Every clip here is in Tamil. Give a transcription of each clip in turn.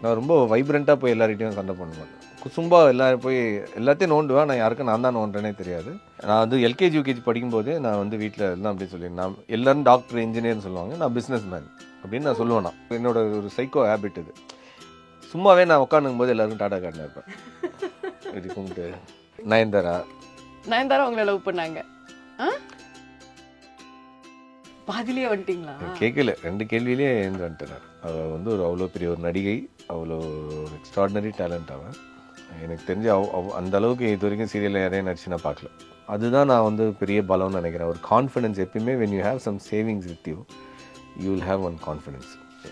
நான் ரொம்ப வைப்ரண்ட்டாக போய் எல்லார்கிட்டையும் சண்டை பண்ண மாட்டேன். குசும்பா எல்லாரும் போய் எல்லாத்தையும் நோண்டுவேன். நான் யாருக்கும் நான் தான் நோண்டுறேனே தெரியாது. நான் வந்து எல்கேஜி யூகேஜி படிக்கும்போதே நான் வந்து வீட்டில் எல்லாம் அப்படி சொல்லிடுறேன். நான் எல்லாரும் டாக்டர் இன்ஜினியர்னு சொல்லுவாங்க, நான் பிஸ்னஸ் மேன் அப்படின்னு நான் சொல்லுவேன். நான் என்னோட ஒரு சைக்கோ ஹேபிட் இது. சும்மாவே நான் உட்காந்துக்கும் போது எல்லாருக்கும் டாடா கார்டு இருப்பேன். இப்படி கும்பிட்டு நயன்தாரா உங்களை லவ் பண்ணாங்க பாதிலேயே வந்துட்டீங்களா? கேட்கல, 2 கேள்வியிலே எழுந்து வந்துட்டேன். அவள் வந்து அவ்வளோ பெரிய ஒரு நடிகை, அவ்வளோ எக்ஸ்ட்ராடினரி டேலண்ட். அவன் எனக்கு தெரிஞ்சு அந்த அளவுக்கு இது வரைக்கும் சீரியலில் யாரையும் நடிச்சு நான் பார்க்கல. அதுதான் நான் வந்து பெரிய பலம்னு நினைக்கிறேன். ஒரு கான்ஃபிடன்ஸ் எப்பயுமே when you have some savings with you, you will have one confidence.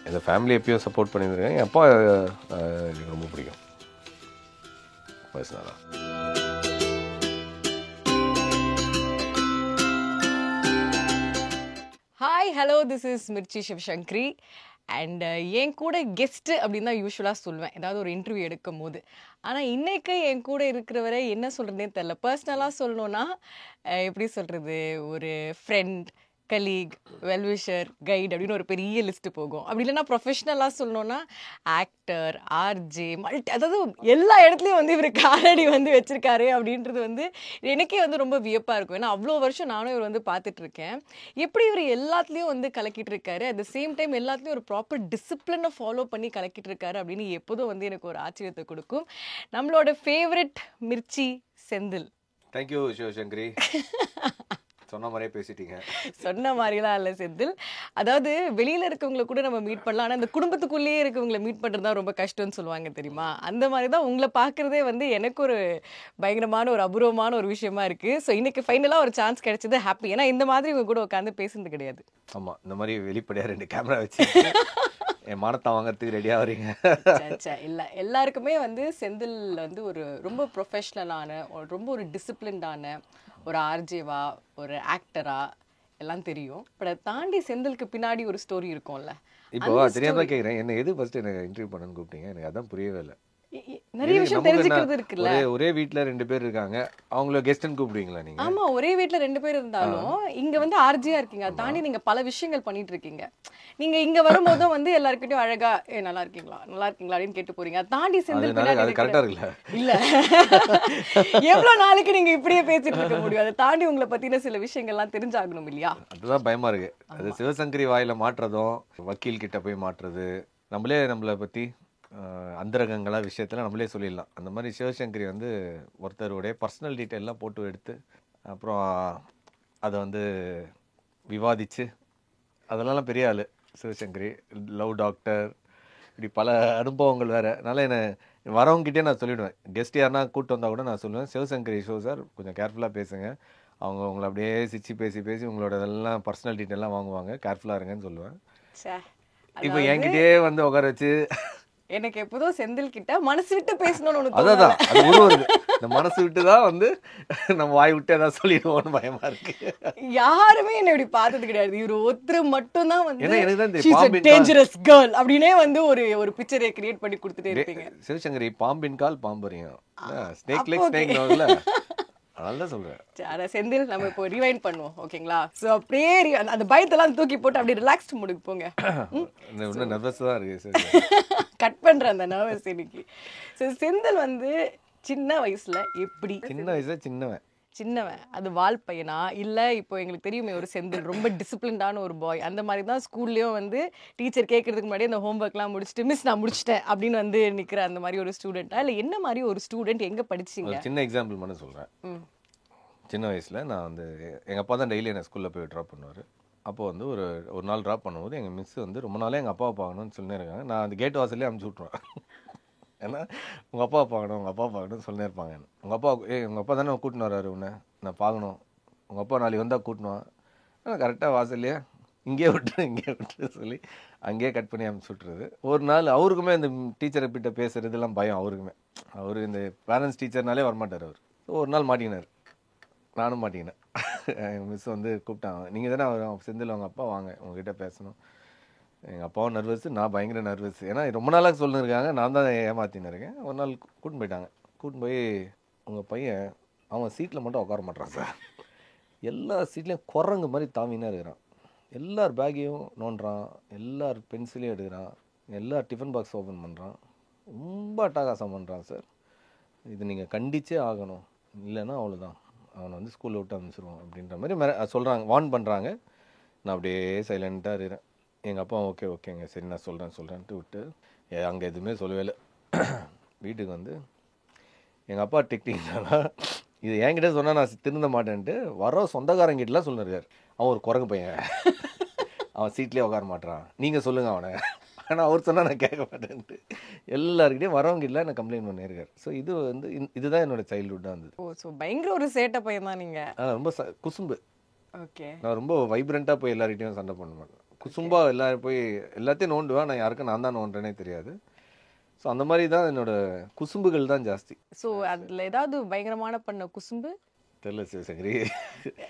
இந்த ஃபேமிலி எப்பயோ சப்போர்ட் பண்ணியிருக்கேன். என் அப்பா எனக்கு ரொம்ப பிடிக்கும் பர்சனலாக. Hi hello, this is Mirchi Sivasankari. And என் கூட கெஸ்ட்டு அப்படின்னு தான் யூஸ்வலாக சொல்லுவேன் ஏதாவது ஒரு இன்டர்வியூ எடுக்கும் போது. ஆனால் இன்றைக்கு என் கூட இருக்கிறவரை என்ன சொல்கிறதுனே தெரில. பர்சனலாக சொல்லணுன்னா எப்படி சொல்கிறது, ஒரு ஃப்ரெண்ட், கலீக், வெல்விஷர், கைட் அப்படின்னு ஒரு பெரிய லிஸ்ட்டு போகும். அப்படி இல்லைன்னா ப்ரொஃபஷ்னலாக சொல்லணுன்னா ஆக்டர், ஆர்ஜே, அதாவது எல்லா இடத்துலையும் வந்து இவர் காலடி வந்து வச்சுருக்காரு அப்படின்றது வந்து எனக்கே வந்து ரொம்ப வியப்பாக இருக்கும். ஏன்னா அவ்வளோ வருஷம் நானும் இவர் வந்து பார்த்துட்ருக்கேன். எப்படி இவர் எல்லாத்துலேயும் வந்து கலக்கிட்டு இருக்காரு, அட் த சேம் டைம் எல்லாத்துலேயும் ஒரு ப்ராப்பர் டிசிப்ளினை ஃபாலோ பண்ணி கலக்கிட்டு இருக்காரு அப்படின்னு எப்போதும் வந்து எனக்கு ஒரு ஆச்சரியத்தை கொடுக்கும். நம்மளோட ஃபேவரட் மிர்ச்சி செந்தில். தேங்க்யூ சிவசங்கரி. சொன்ன மாதிரியே பேசிட்டீங்க. சொன்ன மாதிரிலாம் இல்லை செந்தில். அதாவது வெளியில் இருக்கவங்களை கூட நம்ம மீட் பண்ணலாம், ஆனால் அந்த குடும்பத்துக்குள்ளேயே இருக்கவங்களை மீட் பண்ணுறது தான் ரொம்ப கஷ்டம்னு சொல்லுவாங்க தெரியுமா? அந்த மாதிரி தான் உங்களை பார்க்குறதே வந்து எனக்கு ஒரு பயங்கரமான ஒரு அபூர்வமான ஒரு விஷயமா இருக்குது. ஸோ இன்னைக்கு ஃபைனலாக ஒரு சான்ஸ் கிடைச்சது ஹாப்பி. ஏன்னா இந்த மாதிரி உங்க கூட உட்காந்து பேசுனது கிடையாது. ஆமாம், இந்த மாதிரி வெளிப்படையாக 2 கேமரா வச்சு என் மானத்தை வாங்கிறதுக்கு ரெடியாக வரீங்க. இல்லை, எல்லாருக்குமே வந்து செந்தில் வந்து ஒரு ரொம்ப ப்ரொஃபஷ்னலான, ரொம்ப ஒரு டிசிப்ளின்டான ஒரு ஆர்ஜேவா, ஒரு ஆக்டரா எல்லாம் தெரியும். பட் அதை தாண்டி செந்திலுக்கு பின்னாடி ஒரு ஸ்டோரி இருக்கும்ல. இப்போ தெரியாம கேட்குறேன், என்ன எது ஃபர்ஸ்ட் எனக்கு இன்டர்வியூ பண்ணணும்னு கூப்பிட்டீங்க? எனக்கு அதான் புரியவே இல்லை. நிறைய விஷயம் தெரிஞ்சுக்கிறது இருக்குல்ல. ஒரே வீட்ல 2 பேர் இருக்காங்க, அவங்கள கெஸ்ட்னு கூப்பிடுவீங்களா நீங்க? ஆமா, ஒரே வீட்ல 2 பேர் இருந்தாலும் இங்க வந்து ஆர்ஜியா இருக்கீங்க. அதை தாண்டி நீங்க பல விஷயங்கள் பண்ணிட்டு இருக்கீங்க. நீங்க இங்க வரும்போதும் வந்து எல்லார்கிட்டயும் அழகா நல்லா இருக்கீங்களா அப்படின்னு கேட்டு போறீங்க. அதை தாண்டி செந்தில் பின்னாடி கரெக்டா இருக்குல்ல? இல்ல, எவ்வளவு நாளைக்கு நீங்க இப்படியே பேசிட்டு இருக்க முடியும்? அதை தாண்டி உங்களை பத்தின சில விஷயங்கள்லாம் தெரிஞ்சாகணும் இல்லையா? அதுதான் பயமா இருக்கு. அது சிவசங்கரி வாயில மாற்றதும், வக்கீல் கிட்ட போய் மாற்றுறது, நம்மளை பத்தி அந்தரகங்களா விஷயத்தில் நம்மளே சொல்லிடலாம். அந்த மாதிரி சிவசங்கரி வந்து ஒருத்தருடைய பர்சனல் டீட்டெயிலாம் போட்டு எடுத்து அப்புறம் அதை வந்து விவாதித்து அதெல்லாம் பெரிய ஆள் சிவசங்கரி. லவ் டாக்டர், இப்படி பல அனுபவங்கள் வேறு. அதனால் என்னை வரவங்ககிட்டே நான் சொல்லிவிடுவேன். கெஸ்ட் யாருன்னா கூப்பிட்டு வந்தால் கூட நான் சொல்லுவேன், சிவசங்கரி ஷோ சார் கொஞ்சம் கேர்ஃபுல்லாக பேசுங்க, அவங்க உங்களை அப்படியே சிரிச்சு பேசி உங்களோட இதெல்லாம் பர்சனல் டீட்டெயிலாம் வாங்குவாங்க, கேர்ஃபுல்லாக இருங்கன்னு சொல்லுவேன். இப்போ என்கிட்டயே வந்து உட்கார வச்சு எனக்கு எப்போதும் செந்தில் கிட்ட மனசு விட்டு பேசணும்னு அதான் அது உருவருது. இந்த மனசு விட்டு தான் வந்து நம்ம வாய் விட்டு ஏதாவது சொல்லிடுவோம்னு பயமா இருக்கு. யாருமே என்ன இப்படி பார்த்தது கிடையாது. இவரு ஒருத்தர் மட்டும் தான் வந்து எனக்கு தான் டேஞ்சரஸ் கேர்ள் அப்படினே வந்து ஒரு பிக்சரை கிரியேட் பண்ணி கொடுத்துட்டே இருப்பீங்க. சிவசங்கரி பாம்பின் கால் பாம்பரியம், ஸ்னேக் லைக் ஸ்னேக் நோல. அதனால சொல்றேன். செந்தில், நம்ம இப்போ ரிவைண்ட் பண்ணுவோம், ஓகேங்களா? ஸோ அப்படியே அந்த பயத்தெல்லாம் தூக்கி போட்டு அப்படியே ரிலாக்ஸ்டு மூடுக்கு போங்க. இன்னும் நர்வஸ் தான் இருக்கு. கட் பண்றேன் அந்த நர்வஸ் இன்னைக்கு. ஸோ செந்தில் வந்து சின்ன வயசுல எப்படி? சின்னவன் அது வால் பையனா இல்லை? இப்போ எங்களுக்கு தெரியுமே ஒரு செந்தில் ரொம்ப டிசிப்ளின்டான ஒரு பாய். அந்த மாதிரி தான் ஸ்கூல்லேயும் வந்து டீச்சர் கேட்கறதுக்கு முன்னாடி அந்த ஹோம்ஒர்க்லாம் முடிச்சுட்டு மிஸ் நான் முடிச்சிட்டேன் அப்படின்னு வந்து நிற்கிற அந்த மாதிரி ஒரு ஸ்டூடெண்ட்டா, இல்லை என்ன மாதிரி ஒரு ஸ்டூடெண்ட்? எங்கே படிச்சிங்க? சின்ன எக்ஸாம்பிள் மட்டும் சொல்கிறேன். சின்ன வயசில் நான் வந்து எங்கள் அப்பா தான் டெய்லி என்னை ஸ்கூலில் போய் ட்ராப் பண்ணுவார். அப்போ வந்து ஒரு நாள் ட்ராப் பண்ணும்போது எங்கள் மிஸ் வந்து ரொம்ப நாளே எங்கள் அப்பாவை பார்க்கணும்னு சொல்லினே இருக்காங்க. நான் அந்த கேட் வாசல்லே அமுச்சு விட்ருவேன். ஏன்னா உங்கள் அப்பா பார்க்கணும்னு சொல்லினே இருப்பாங்க. உங்கள் அப்பா தானே கூட்டின்னு வர்றாரு, உன்னை நான் பார்க்கணும், உங்கள் அப்பா நாளைக்கு வந்தால் கூட்டினுவான். ஆனால் கரெக்டாக வாசல்லையே இங்கேயே விட்டு சொல்லி அங்கேயே கட் பண்ணி அமுச்சு விட்ருது. ஒரு நாள் அவருக்குமே இந்த டீச்சரை கிட்ட பேசுகிறதுலாம் பயம். அவருக்குமே இந்த பேரண்ட்ஸ் டீச்சர்னாலே வரமாட்டார் அவர். ஒரு நாள் மாட்டிக்கினார், நானும் மாட்டிக்கினேன். எங்கள் மிஸ் வந்து கூப்பிட்டாங்க, நீங்கள் தானே செந்தில் அவங்க அப்பா, வாங்க உங்ககிட்ட பேசணும். எங்கள் அப்பாவும் நர்வஸ், நான் பயங்கர நர்வஸ். ஏன்னா ரொம்ப நாளாக சொல்லிருக்காங்க, நான் தான் ஏமாத்தின்னு இருக்கேன். ஒரு நாள் கூட்டின்னு போயிட்டாங்க. கூட்டின்னு போய் உங்கள் பையன் அவன் சீட்டில் மட்டும் உட்கார மாட்டான் சார், எல்லா சீட்லேயும் குரங்கு மாதிரி தாமினா இருக்கிறான், எல்லார் பேக்கையும் நோண்டுறான், எல்லார் பென்சிலையும் எடுக்கிறான், எல்லார் டிஃபன் பாக்ஸ் ஓப்பன் பண்ணுறான், ரொம்ப அட்டகாசம் பண்ணுறான் சார், இது நீங்கள் கண்டிச்சே ஆகணும், இல்லைன்னா அவ்வளோதான், அவனை வந்து ஸ்கூலில் விட்டு அனுப்பிச்சிருவோம் அப்படின்ற மாதிரி சொல்கிறாங்க, வார்ன் பண்ணுறாங்க. நான் அப்படியே சைலண்ட்டாக இருக்கிறேன். எங்கள் அப்பா ஓகே ஓகேங்க சரி நான் சொல்கிறேன்ட்டு விட்டு அங்கே எதுவுமே சொல்லவே இல்லை. வீட்டுக்கு வந்து எங்கள் அப்பா டிக்டிங்னால இது என்கிட்ட சொன்னால் நான் திருந்த மாட்டேன்ட்டு வர சொந்தக்காரங்கிட்டலாம் சொல்லிருக்காரு, அவன் ஒரு குரங்கு பையன், அவன் சீட்லேயே உட்கார மாட்டான், நீங்கள் சொல்லுங்கள் அவனை. ஆனால் அவர் சொன்னால் நான் கேட்க மாட்டேன்ட்டு எல்லாருக்கிட்டையும் வரவங்கிட்டலாம் நான் கம்ப்ளைண்ட் பண்ணியிருக்காரு. ஸோ இது வந்து இதுதான் என்னோட சைல்ட்ஹுட்டாக இருந்தது. ஓ ஸோ பயங்கர ஒரு சேட்டை பையன் தான் நீங்க. ரொம்ப குசும்பு. ஓகே. நான் ரொம்ப வைப்ரண்ட்டாக போய் எல்லார்கிட்டையும் சண்டை பண்ண மாட்டேன். குசும்பா எல்லாரும் போய் எல்லாத்தையும் நோண்டுவேன். நான் யாருக்கும் நான் தான் நோண்டுறேனே தெரியாது. ஸோ அந்த மாதிரி தான் என்னோட குசும்புகள் தான் ஜாஸ்தி. ஸோ அதில் ஏதாவது பயங்கரமான பண்ண குசும்பு தெரியல சிவசங்கரி,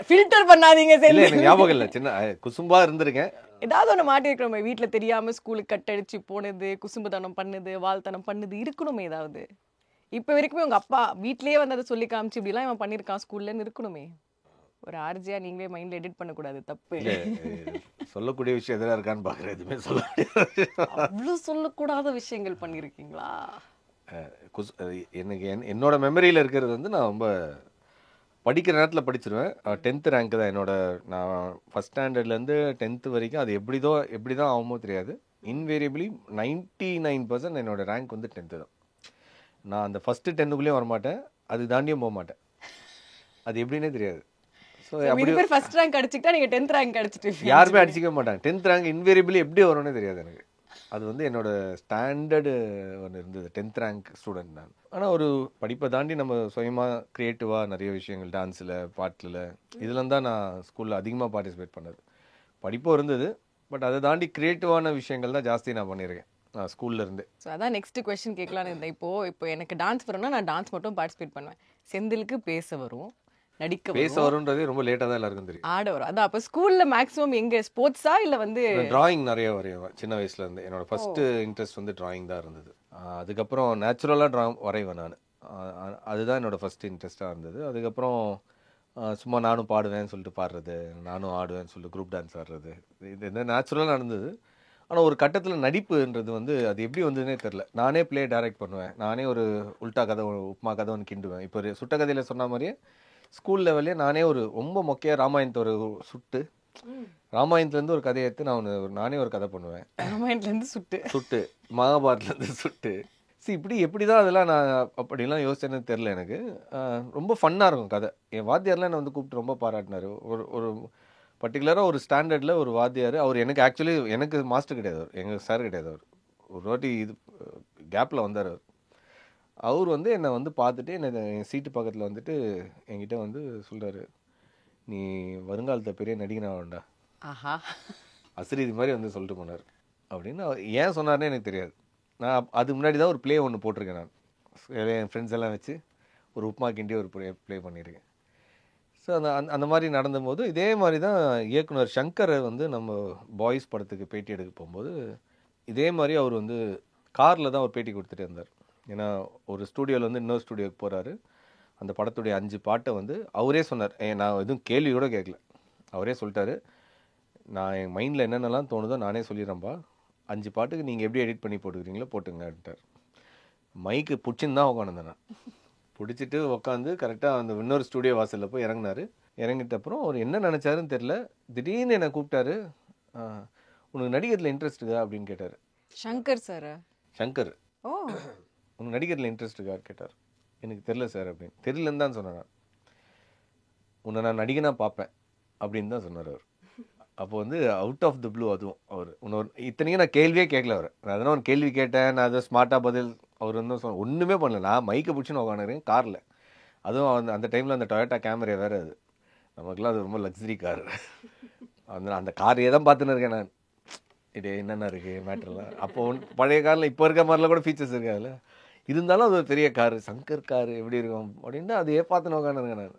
ஃபில்டர் பண்ணாதீங்க. இல்லை எனக்கு ஞாபகம் இல்லை, சின்ன குசும்பா இருந்திருக்கேன். ஏதாவது ஒன்று மாட்டிருக்கிறோமே, வீட்டில் தெரியாமல் ஸ்கூலுக்கு கட்டடிச்சு போனது, குசும்புத்தனம் பண்ணது, வாழ்த்தனம் பண்ணது இருக்கணுமே ஏதாவது. இப்போ வரைக்குமே உங்கள் அப்பா வீட்லேயே வந்து அதை சொல்லி காமிச்சு இப்படிலாம் இவன் பண்ணியிருக்கான் ஸ்கூல்லன்னு இருக்கணுமே. ஒரு ஆர்ஜியா நீங்களே மைண்டில் எடிட் பண்ணக்கூடாது, தப்பு. சொல்லக்கூடிய விஷயம் எதிராக இருக்கான்னு பார்க்குறேன், எதுவுமே சொல்ல முடியாது. அவ்வளோ சொல்லக்கூடாத விஷயங்கள் பண்ணியிருக்கீங்களா? எனக்கு என்னோட மெமரியில் இருக்கிறது வந்து நான் ரொம்ப படிக்கிற நேரத்தில் படிச்சிருவேன். 10th ரேங்க் தான் என்னோட. நான் ஃபஸ்ட் ஸ்டாண்டர்ட்லேருந்து 10th வரைக்கும் அது எப்படி தான் ஆகுமோ தெரியாது, இன்வேரியபிளி 99% என்னோட ரேங்க் வந்து 10th தான். நான் அந்த ஃபஸ்ட்டு 10க்குள்ளேயும் வரமாட்டேன், அது தாண்டியும் போக மாட்டேன், அது எப்படின்னே தெரியாது. ஸோ அப்படி ஃபர்ஸ்ட் ரேங்க் அடிச்சுக்கிட்டா நீங்கள் 10th ரேங்க் அடிச்சுட்டு யாருமே அடிச்சிக்க மாட்டாங்க. 10th ரேங்க் இன்வேரியபிளி எப்படி வரும்னே தெரியாது எனக்கு. அது வந்து என்னோட ஸ்டாண்டர்டு ஒன்று இருந்தது, 10th ரேங்க் ஸ்டூடெண்ட் நான். ஆனால் ஒரு படிப்பை தாண்டி நம்ம சுயமாக க்ரியேட்டிவாக நிறைய விஷயங்கள், டான்ஸில், பாட்டில், இதெல்லாம் தான் நான் ஸ்கூலில் அதிகமாக பார்ட்டிசிபேட் பண்ணது. படிப்பும் இருந்தது, பட் அதை தாண்டி க்ரியேட்டிவான விஷயங்கள் தான் ஜாஸ்தி நான் பண்ணியிருக்கேன் ஸ்கூல்ல இருந்து. ஸோ அதான் நெக்ஸ்ட் கொஸ்டின் கேட்கலான்னு இருந்தேன். இப்போ எனக்கு டான்ஸ் வரும்னா நான் டான்ஸ் மட்டும் பார்ட்டிசிபேட் பண்ணுவேன். செந்திலுக்கு பேச வரும், நடிக்க பேச வரும்ன்றதே ரொம்ப லேட்டாக தான் எல்லாருக்கும் தெரியும். ஆட வரும். அதான் அப்போ ஸ்கூலில் மேக்ஸிமம் எங்கே ஸ்போர்ட்ஸா இல்லை வந்து டிராயிங் நிறைய வரைவேன் சின்ன வயசுல இருந்து. என்னோட ஃபர்ஸ்ட் இன்ட்ரெஸ்ட் வந்து டிராயிங் தான் இருந்தது. அதுக்கப்புறம் நேச்சுரலாக வரைவேன் நான். அதுதான் என்னோட ஃபர்ஸ்ட் இன்ட்ரெஸ்டாக இருந்தது. அதுக்கப்புறம் சும்மா நானும் பாடுவேன்னு சொல்லிட்டு பாடுறது, நானும் ஆடுவேன்னு சொல்லிட்டு குரூப் டான்ஸ் ஆடுறது, இது நேச்சுரலாக நடந்தது. ஆனால் ஒரு கட்டத்தில் நடிப்புன்றது வந்து அது எப்படி வந்ததுன்னே தெரில. நானே ப்ளே டைரக்ட் பண்ணுவேன், நானே ஒரு உல்டா கதை, உப்புமா கதை ஒன்று கிண்டுவேன். இப்போ ஒரு சுட்ட கதையில் சொன்ன மாதிரியே ஸ்கூல் லெவல்லே நானே ஒரு ரொம்ப மொக்கையாக ராமாயணத்தை ஒரு ராமாயணத்துலேருந்து ஒரு கதையை எடுத்து நானே ஒரு கதை பண்ணுவேன். ராமாயணத்துலேருந்து சுட்டு மகாபாரத்லேருந்து சுட்டு. இப்படி எப்படி தான் அதெல்லாம் நான் அப்படிலாம் யோசிச்சேன்னு தெரில எனக்கு. ரொம்ப ஃபன்னாக இருக்கும் கதை. என் வாத்தியார்லாம் என்னை வந்து கூப்பிட்டு ரொம்ப பாராட்டினார். ஒரு பர்டிகுலராக ஒரு ஸ்டாண்டர்டில் ஒரு வாத்தியார், அவர் எனக்கு மாஸ்டர் கிடையாது, அவர் எங்கள் சார் கிடையாது. அவர் ஒரு வாட்டி இது கேப்பில் வந்தார். அவர் வந்து என்னை வந்து பார்த்துட்டு என் சீட்டு பக்கத்தில் வந்துட்டு என்கிட்ட வந்து சொல்கிறாரு, நீ வருங்காலத்தை பெரிய நடிகனாக வேண்டா, ஆஹா அசரீதி மாதிரி வந்து சொல்லிட்டு போனார் அப்படின்னு. ஏன் சொன்னார்னே எனக்கு தெரியாது. நான் அதுக்கு முன்னாடி தான் ஒரு ப்ளே ஒன்று போட்டிருக்கேன். நான் என் ஃப்ரெண்ட்ஸ் எல்லாம் வச்சு ஒரு உப்புமா கிண்டி ஒரு ப்ளே பண்ணியிருக்கேன். ஸோ அந்த மாதிரி நடந்தபோது இதே மாதிரி தான் இயக்குனர் சங்கர் வந்து நம்ம பாய்ஸ் படத்துக்கு பேட்டி எடுக்க போகும்போது இதே மாதிரி அவர் வந்து காரில் தான் ஒரு பேட்டி கொடுத்துட்டே இருந்தார். ஏன்னா ஒரு ஸ்டூடியோவில் வந்து இன்னொரு ஸ்டூடியோக்கு போகிறாரு. அந்த படத்துடைய 5 பாட்டை வந்து அவரே சொன்னார். நான் எதுவும் கேள்வி கூட கேட்கல, அவரே சொல்லிட்டாரு, நான் என் மைண்டில் என்னென்னலாம் தோணுதோ நானே சொல்லிடுறேன்ப்பா, 5 பாட்டுக்கு நீங்கள் எப்படி எடிட் பண்ணி போட்டுக்கிறீங்களோ போட்டுங்க அப்படின்ட்டார். மைக்கு பிடிச்சின்னு தான் உட்காந்துருந்தேன். நான் பிடிச்சிட்டு உட்காந்து கரெக்டாக அந்த இன்னொரு ஸ்டூடியோ வாசலில் போய் இறங்கினார். இறங்கிட்ட அப்புறம் அவர் என்ன நினச்சாருன்னு தெரில, திடீர்னு என்னை கூப்பிட்டாரு, உனக்கு நடிக்கிறதுல இன்ட்ரெஸ்ட் இருக்கா அப்படின்னு கேட்டார். சங்கர் சார்? சங்கர். ஓ, உனக்கு நடிக்கிறதுல இன்ட்ரெஸ்ட் இருக்கா கேட்டார். எனக்கு தெரில சார் அப்படின்னு. தெரியலன்னு தான் சொன்னேன். உன்னை நான் நடிகனாக பார்ப்பேன் அப்படின்னு தான் சொன்னார் அவர். அப்போ வந்து அவுட் ஆஃப் த ப்ளூ, அதுவும் அவர் இத்தனைக்கும் நான் கேள்வியே கேட்கல. அவர் நான் அதனால் ஒரு கேள்வி கேட்டேன், நான் அதை ஸ்மார்ட்டாக பதில் அவர் வந்து ஒன்றுமே பண்ணல. நான் மைக்கை பிடிச்சின்னு உட்காந்துருக்கேன் காரில். அதுவும் அந்த டைமில் அந்த டொயோட்டா கேமரா வேறு, அது நமக்குலாம் அது ரொம்ப லக்ஸரி கார். அந்த காரையே தான் பார்த்துன்னு இருக்கேன் நான். இது என்னென்ன இருக்குது மேட்டர்லாம். அப்போ பழைய காரில் இப்போ இருக்க மாதிரிலாம் கூட ஃபீச்சர்ஸ் இருக்காதுல்ல, இருந்தாலும் அது ஒரு பெரிய காரு, சங்கர் காரு எப்படி இருக்கும் அப்படின்ட்டு அதையே பார்த்துன்னு உட்காந்துருக்கேன் நான்.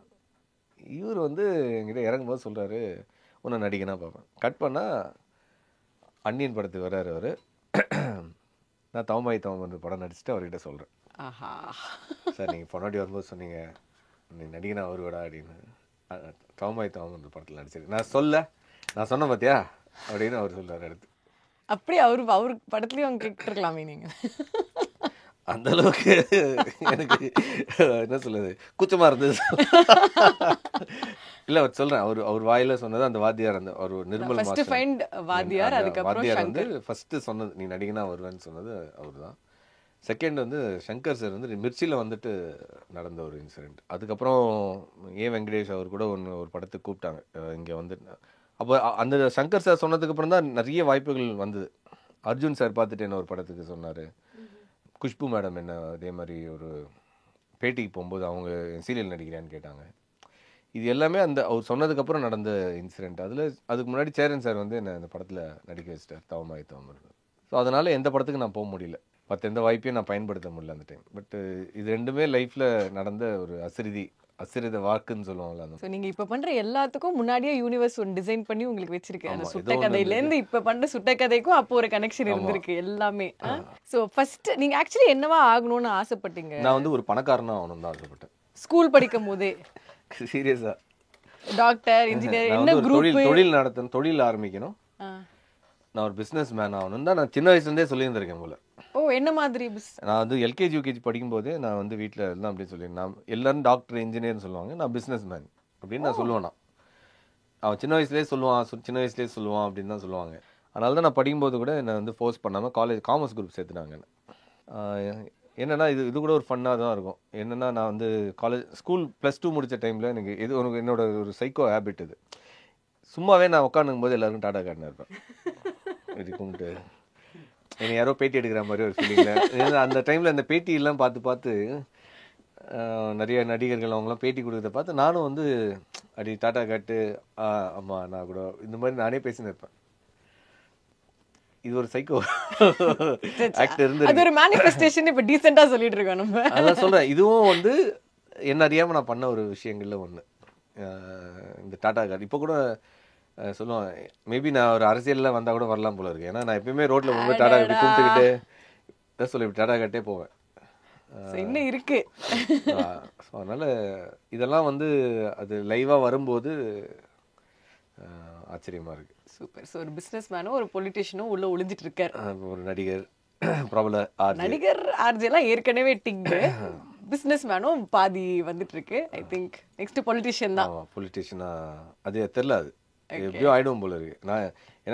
இவர் வந்து என்கிட்ட இறங்கும்போது சொல்கிறாரு, உன்னை நடிகனாக பார்ப்பேன். கட் பண்ணால் அன்னியன் படத்துக்கு வர்றாரு அவர். நான் தவமாய் தவம் படம் நடிச்சுட்டு அவர்கிட்ட சொல்கிறேன், சார் நீங்கள் பொன்னாடி வரும்போது சொன்னீங்க நீ நடிகனா வருவடா அப்படின்னு. தவமாய் தவம் படத்தில் நடிச்சிருக்கு. நான் சொன்னேன் பார்த்தியா அப்படின்னு அவர் சொல்கிறார். அடுத்து அப்படி அவர் படத்துலேயும் அவங்க கேட்டுருக்கலாமே நீங்கள். அந்த அளவுக்கு எனக்கு என்ன சொல்லுது கூச்சமாக இருந்தது. இல்லை அவர் சொல்கிறேன், அவர் வாயில சொன்னது அந்த வாத்தியார், அந்த ஒரு நிர்மல் ஃபர்ஸ்ட் மாஸ்டர். ஃபைண்ட் வாத்தியார், அதுக்கப்புறம் வாத்தியார் வந்து சங்கர். ஃபர்ஸ்ட் சொன்னது நீ நடிகனா வருவேன்னு சொன்னது அவர் தான். செகண்ட் வந்து சங்கர் சார் வந்து மிர்ச்சியில் வந்துட்டு நடந்த ஒரு இன்சிடெண்ட். அதுக்கப்புறம் வெங்கடேஷ் அவர் கூட ஒரு படத்துக்கு கூப்பிட்டாங்க இங்கே வந்து. அப்போ அந்த சங்கர் சார் சொன்னதுக்கப்புறம் தான் நிறைய வாய்ப்புகள் வந்தது. அர்ஜுன் சார் பார்த்துட்டு என்ன ஒரு படத்துக்கு சொன்னார். குஷ்பு மேடம் என்ன அதே மாதிரி ஒரு பேட்டிக்கு போகும்போது அவங்க சீரியல் நடிக்கிறேன்னு கேட்டாங்க. இது எல்லாமே அந்த அவர் சொன்னதுக்கப்புறம் நடந்த இன்சிடெண்ட். அதுக்கு முன்னாடி சேரன் சார் வந்து என்னை அந்த படத்தில் நடிக்க வச்சிட்டார், தவமாய் தவமருது. ஸோ அதனால் எந்த படத்துக்கு நான் போக முடியல, மற்ற எந்த வாய்ப்பையும் நான் பயன்படுத்த முடியல அந்த டைம். பட் இது ரெண்டுமே லைஃப்பில் நடந்த ஒரு அசிரித வாக்குன்னு சொல்லுவாங்கல்ல. அந்த ஸோ நீங்க இப்ப பண்ற எல்லாத்துக்கும் முன்னாடியே யூனிவர்ஸ் ஒன்று டிசைன் பண்ணி உங்களுக்கு வச்சிருக்கு. அந்த ஆமா, சுட்ட ஏதோ ஒண்ணு கதையிலேருந்து இப்ப பண்ற சுட்ட கதைக்கும் அப்போ ஒரு கனெக்ஷன் இருந்திருக்கு எல்லாமே. ஸோ ஃபர்ஸ்ட் நீங்க ஆக்சுவலி என்னவா ஆகணும்னு ஆசைப்பட்டீங்க? நான் வந்து ஒரு பணக்காரனா ஆகணும்னு தான் ஆசைப்பட்டேன். ஸ்கூல் படிக்கும் போதே சீரியஸா டாக்டர், இன்ஜினியர், நான் என்ன வந்து ஒரு குரூப்? தொழில் நடத்தணும், தொழில் ஆரம்பிக்கணும், நான் ஒரு பிஸ்னஸ் மேன் ஆகணும்னு தான் நான் சின்ன வயசுலேருந்தே சொல்லியிருந்திருக்கேன் போல. ஓ, என்ன மாதிரி நான் வந்து எல்கேஜி யூகேஜி படிக்கும்போதே நான் வந்து வீட்டில் இருந்தால் அப்படின்னு சொல்லி, நான் எல்லாரும் டாக்டர் இன்ஜினியர்னு சொல்லுவாங்க, நான் பிஸ்னஸ் மேன் அப்படின்னு நான் சொல்லுவேன். அவன் சின்ன வயசுலேயே சொல்லுவான் அப்படின்னு தான் சொல்லுவாங்க. அதனால தான் நான் படிக்கும்போது கூட என்னை வந்து ஃபோர்ஸ் பண்ணாமல் காமர்ஸ் குரூப் சேர்த்துனாங்க. என்னென்னா இது கூட ஒரு ஃபன்னாக தான் இருக்கும். என்னென்னா நான் வந்து ஸ்கூல் +2 முடித்த டைமில் எனக்கு என்னோட ஒரு சைக்கோ ஹேபிட் இது. சும்மாவே நான் உட்காந்துக்கும் போது எல்லாருக்கும் டாடா கார்டுன்னு இருப்பேன். இது கும்பிட்டு என்னை யாரோ பேட்டி எடுக்கிற மாதிரி ஒரு ஃபீலிங்கில். அந்த டைமில் அந்த பேட்டியெல்லாம் பார்த்து நிறைய நடிகர்கள் அவங்களாம் பேட்டி கொடுக்குறத பார்த்து நானும் வந்து அப்படி டாடா காட்டு ஆமாம் நான் கூட இந்த மாதிரி நானே பேசின்னு இருப்பேன். இது ஒரு சைக்கோ ஆக்டர் இருந்து அது ஒரு மேனிஃபெஸ்டேஷன் இப்ப டீசெண்டா சொல்லிட்டு இருக்கோம் நம்ம. அதான் சொல்றேன், இதுவும் வந்து என்ன அறியாம நான் பண்ண ஒரு விஷயங்கள்ல ஒண்ணு. இந்த டாடா கார்டு இப்போ கூட சொல்லுவாங்க, மேபி நான் ஒரு அரசியல்ல வந்தா கூட வரலாம் போல இருக்கு. ஏன்னா நான் எப்பயுமே ரோட்ல போகும்போது டாடா கார்டு கூப்பிட்டுக்கிட்டு தான் சொல்லி டாடா கார்டே போவேன். இன்னும் இருக்கு. அதனால இதெல்லாம் வந்து அது லைவா வரும்போது ஆச்சரியமா இருக்கு. சூப்பர். ஸோ ஒரு பிஸ்னஸ் மேனும் ஒரு பொலிட்டிஷியனும் உள்ள ஒளிஞ்சிட்டு இருக்காரு. ஒரு நடிகர், பிரபல நடிகர், ஆர்ஜெல்லாம் ஏற்கனவே டிக்டு. பிஸ்னஸ் மேனும் பாதி வந்துட்டு இருக்கு. ஐ திங்க் நெக்ஸ்ட் பொலிட்டிஷியன் தான். பொலிட்டிஷியனா அது தெரியல, அது எப்படியோ ஆயிடும் போல இருக்கு.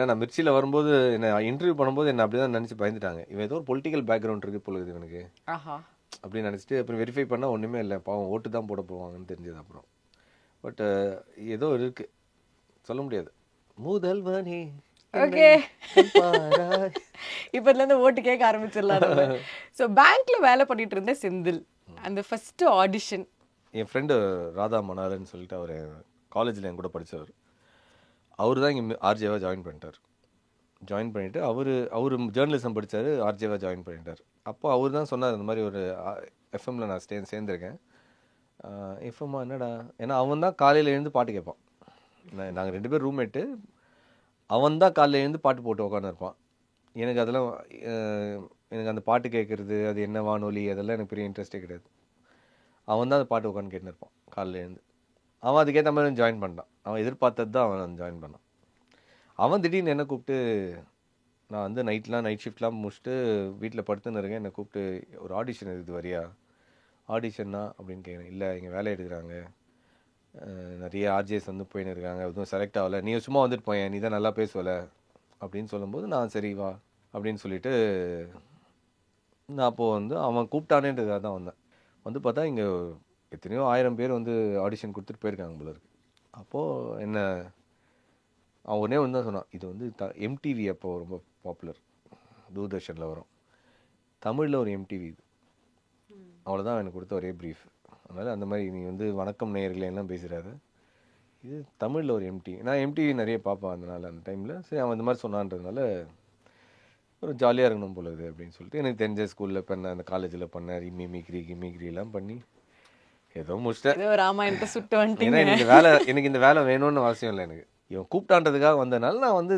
நான் மிர்ச்சியில் வரும்போது என்ன இன்டர்வியூ பண்ணும்போது என்ன அப்படிதான் நினைச்சு பயந்துட்டாங்க. இவன் ஏதோ ஒரு பொலிட்டிக்கல் பேக்ரவுண்ட் இருக்கு போல இருக்குது இவனுக்கு அப்படின்னு நினச்சிட்டு அப்புறம் வெரிஃபை பண்ணால் ஒன்றுமே இல்லை, பாவம் ஓட்டு தான் போட போவாங்கன்னு தெரிஞ்சது அப்புறம். பட் ஏதோ இருக்கு, சொல்ல முடியாது. முதல்வனே ஓகே, இப்போதுல இருந்து ஓட்டு கேட்க ஆரம்பிச்சிடலாம். ஸோ பேங்க்ல வேலை பண்ணிட்டு இருந்த செந்தில், அந்த ஃபர்ஸ்ட் ஆடிஷன் என் ஃப்ரெண்டு ராதா மணாலன்னு சொல்லிட்டு அவர் காலேஜில் என் கூட படித்தவர். அவர் தான் இங்கே ஆர்ஜேவாக ஜாயின் பண்ணிவிட்டு அவர் ஜேர்னலிசம் படித்தார், ஆர்ஜேவாக ஜாயின் பண்ணிட்டார். அப்போ அவர் தான் சொன்னார், இந்த மாதிரி ஒரு எஃப்எம்மில் நான் சேர்ந்துருக்கேன். எஃப்எம்மா என்னடா, ஏன்னா அவன் தான் காலையில் எழுந்து பாட்டு கேட்பான். நாங்கள் 2 பேர் ரூம்மேட்டு. அவன் தான் காலையில் எழுந்து பாட்டு போட்டு உட்காந்துருப்பான். எனக்கு அதெல்லாம் எனக்கு அந்த பாட்டு கேட்குறது, அது என்ன வானொலி, அதெல்லாம் எனக்கு பெரிய இன்ட்ரெஸ்டே கிடையாது. அவன் தான் அந்த பாட்டு உட்காந்து கேட்டுருப்பான் காலையில் எழுந்து. அவன் அதுக்கேற்ற மாதிரி ஜாயின் பண்ணான். அவன் எதிர்பார்த்தது தான் அவன் ஜாயின் பண்ணான். அவன் திடீர்னு என்ன கூப்பிட்டு, நான் வந்து நைட் ஷிஃப்ட்லாம் முடிச்சுட்டு வீட்டில் படுத்துன்னு இருக்கேன், என்னை கூப்பிட்டு ஒரு ஆடிஷன் இருக்குது வரியா, ஆடிஷன்னா அப்படின்னு கேட்குறேன். இல்லை இங்கே வேலை எடுக்கிறாங்க, நிறைய ஆர்ஜேஸ் வந்து போயின்னு இருக்காங்க, எதுவும் செலக்ட் ஆகலை, நீ சும்மா வந்துட்டு போயேன், நீ தான் நல்லா பேசுவல அப்படின்னு சொல்லும்போது நான் சரி வா அப்படின்னு சொல்லிட்டு நான் அப்போது வந்து அவன் கூப்பிட்டானேன்றதுக்காக தான் வந்தேன். வந்து பார்த்தா இங்கே எத்தனையோ 1000 பேர் வந்து ஆடிஷன் கொடுத்துட்டு போயிருக்காங்க போல இருக்கு. அப்போது என்ன அவன் ஒன்றே ஒன்று தான் சொன்னான், இது வந்து எம்டிவி அப்போ ரொம்ப பாப்புலர், தூர்தர்ஷனில் வரும், தமிழில் ஒரு எம்டிவி இது, அவ்வளோதான் எனக்கு கொடுத்த ஒரே ப்ரீஃப். அதனால் அந்த மாதிரி நீ வந்து வணக்கம் நேயர்களே எல்லாம் பேசுகிறாரு, இது தமிழில் ஒரு நான் எம்டிவி நிறைய பார்ப்பேன் அதனால் அந்த டைமில். சரி அவன் இந்த மாதிரி சொன்னான்றதுனால ஒரு ஜாலியாக இருக்கணும் போல இது அப்படின்னு சொல்லிட்டு எனக்கு தெரிஞ்ச ஸ்கூலில் பண்ண, அந்த காலேஜில் பண்ண கிமிக்ரிலாம் பண்ணி ஏதோ முடிச்சிட்டேன். ராமாயணத்தை சுட்டு வந்துட்டேன். ஏன்னா எனக்கு இந்த வேலை வேணும்னு அவசியம் இல்லை, எனக்கு இவன் கூப்பிட்டான்றதுக்காக வந்ததுனால நான் வந்து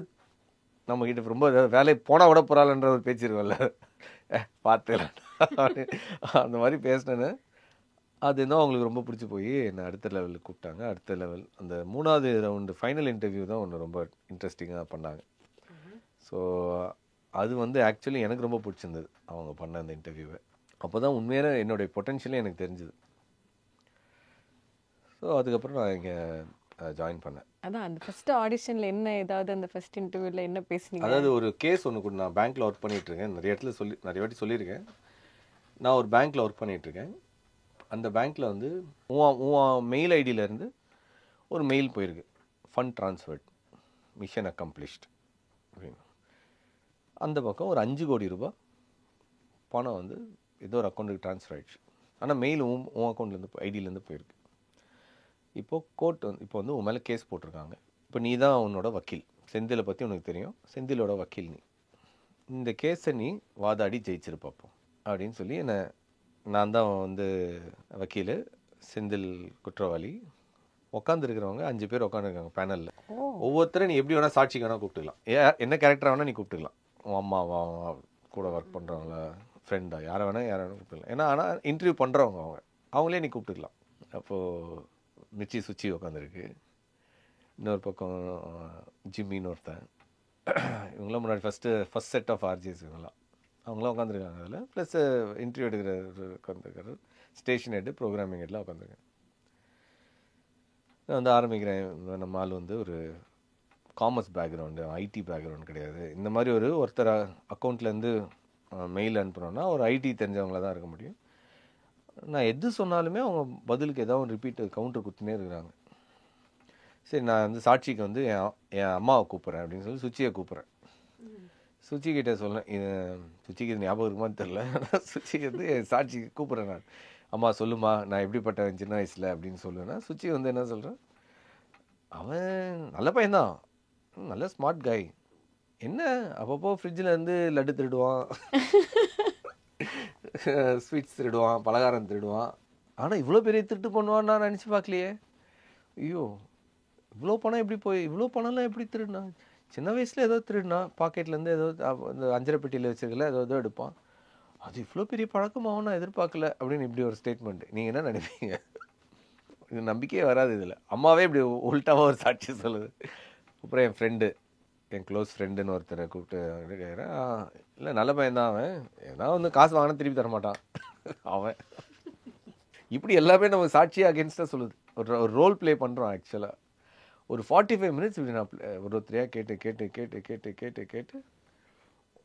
நம்மக்கிட்ட ரொம்ப வேலை போனால் விட போகிறாள்ன்ற ஒரு பேச்சு இருக்கும்ல, பார்த்துக்கலாம் அந்த மாதிரி பேசினேன்னு. அது இன்னும் அவங்களுக்கு ரொம்ப பிடிச்சி போய் என்னை அடுத்த லெவலுக்கு கூப்பிட்டாங்க. அடுத்த லெவல் அந்த 3வது ரவுண்டு ஃபைனல் இன்டர்வியூ தான் ஒன்று ரொம்ப இன்ட்ரெஸ்டிங்காக பண்ணாங்க. ஸோ அது வந்து ஆக்சுவலி எனக்கு ரொம்ப பிடிச்சிருந்தது அவங்க பண்ண அந்த இன்டர்வியூவை. அப்போ தான் உண்மையான என்னுடைய பொட்டென்ஷியலே எனக்கு தெரிஞ்சுது. ஸோ அதுக்கப்புறம் நான் இங்கே ஜாயின் பண்ணேன். அதான் அந்த ஃபர்ஸ்ட் ஆடிஷன்ல என்ன ஏதாவது அந்த ஃபர்ஸ்ட் இன்டர்வியூல என்ன பேசுனீங்க? அதாவது ஒரு கேஸ் ஒன்று கூட, நான் பேங்க்கில் ஒர்க் பண்ணிகிட்ருக்கேன், நிறைய இடத்துல நிறைய வாட்டி சொல்லியிருக்கேன். நான் ஒரு பேங்க்கில் ஒர்க் பண்ணிகிட்ருக்கேன். அந்த பேங்க்கில் வந்து உன் மெயில் ஐடியிலேருந்து ஒரு மெயில் போயிருக்கு, ஃபண்ட் ட்ரான்ஸ்ஃபர்ட், மிஷன் அக்கம்ப்ளிஷ்ட் அப்படின்னு. அந்த பக்கம் ஒரு 5 கோடி ரூபாய் பணம் வந்து ஏதோ ஒரு அக்கௌண்ட்டுக்கு ட்ரான்ஸ்ஃபர் ஆகிடுச்சு. ஆனால் மெயில் உன் அக்கௌண்ட்லேருந்து ஐடியிலேருந்து போயிருக்கு. இப்போது கோர்ட் இப்போ வந்து உன் மேலே கேஸ் போட்டிருக்காங்க. இப்போ நீ தான் உன்னோட வக்கீல், செந்திலை பற்றி உனக்கு தெரியும், செந்திலோட வக்கீல் நீ. இந்த கேஸை நீ வாதாடி ஜெயிச்சிருப்பாப்போம் அப்படின்னு சொல்லி நான் தான் வந்து வக்கீல், செந்தில் குற்றவாளி. உட்காந்துருக்கிறவங்க 5 பேர் உட்காந்துருக்காங்க பேனலில். ஒவ்வொருத்தரும் நீ எப்படி வேணால் சாட்சிக்கு வேணால் கூப்பிட்டுக்கலாம், என்ன கேரக்டராக வேணால் நீ கூப்பிட்டுக்கலாம், உன் அம்மாவா கூட ஒர்க் பண்ணுறவங்களா ஃப்ரெண்டா யாரை வேணால் கூப்பிட்டுக்கலாம். ஏன்னா ஆனால் இன்டர்வியூ பண்ணுறவங்க அவங்களே நீ கூப்பிட்டுக்கலாம். அப்போது மிர்ச்சி சுச்சி உட்காந்துருக்கு, இன்னொரு பக்கம் ஜிம்மின்னு ஒருத்தன், இவங்களாம் முன்னாடி ஃபஸ்ட் செட் ஆஃப் ஆர்ஜிஎஸ் இவங்களாம், அவங்களாம் உட்காந்துருக்காங்க. அதில் ப்ளஸ் இன்டர்வியூ எடுக்கிற உட்காந்துருக்காரு, ஸ்டேஷன் ஹெட்டு, ப்ரோக்ராமிங் ஹெட்லாம் உட்காந்துருக்கேன். நான் வந்து ஆரம்பிக்கிறேன். நம்ம ஆள் வந்து ஒரு காமர்ஸ் பேக்ரவுண்டு, ஐடி பேக்ரவுண்ட் கிடையாது. இந்த மாதிரி ஒருத்தர் அக்கௌண்ட்லேருந்து மெயில் அனுப்புகிறோன்னா ஒரு ஐடி தெரிஞ்சவங்கள தான் இருக்க முடியும். நான் எது சொன்னாலுமே அவங்க பதிலுக்கு ஏதாவது ஒரு ரிப்பீட் கவுண்டர் கொடுத்துனே இருக்கிறாங்க. சரி, நான் வந்து சாட்சிக்கு வந்து என் அம்மாவை கூப்பிட்றேன் அப்படின்னு சொல்லி சுச்சியை கூப்பிட்றேன். சுச்சிக்கிட்ட சொல்லேன், சுச்சிக்கு இது ஞாபகம் இருக்குமான்னு தெரில, சுச்சிக்கு வந்து என் சாட்சிக்கு கூப்பிட்றேன். நான், அம்மா சொல்லுமா நான் எப்படிப்பட்டவன் சின்ன வயசில் அப்படின்னு சொல்லுவேன்னா, சுச்சி வந்து என்ன சொல்கிறேன், அவன் நல்ல பையன்தான், நல்ல ஸ்மார்ட் காய், என்ன அப்பப்போ ஃப்ரிட்ஜில் இருந்து லட்டு திருடுவான், ஸ்வீட்ஸ் திருடுவான், பலகாரம் திருடுவான், ஆனால் இவ்வளோ பெரிய திருட்டு பண்ணுவான்னு நான் நினச்சி பார்க்கலையே. ஐயோ, இவ்வளோ பணம் எப்படி இவ்வளோ பணம்லாம் எப்படி திருடுனா, சின்ன வயசில் ஏதோ திருடுனா, பாக்கெட்லேருந்து ஏதோ இந்த 5 பெட்டியில் வச்சுருக்கல ஏதோ எடுப்பான், அது இவ்வளோ பெரிய பழக்கமாகவும் நான் எதிர்பார்க்கல அப்படின்னு இப்படி ஒரு ஸ்டேட்மெண்ட். நீங்கள் என்ன நினைப்பீங்க? இது நம்பிக்கையே வராது. இதில் அம்மாவே இப்படி உள்டாவாக ஒரு சாட்சி சொல்லுது. அப்புறம் என் ஃப்ரெண்டு, என் க்ளோஸ் ஃப்ரெண்டுன்னு ஒருத்தரை கூப்பிட்டு கேட்குறேன், இல்லை நல்ல பையன்தான் அவன், ஏன்னா வந்து காசு வாங்கினா திருப்பி தரமாட்டான் அவன். இப்படி எல்லாமே நம்ம சாட்சியாக அகேன்ஸ்டாக சொல்லுது. ஒரு ரோல் ப்ளே பண்ணுறோம். ஆக்சுவலாக ஒரு 45 மினிட்ஸ் இப்படி நான் ஒருத்தரையாக கேட்டு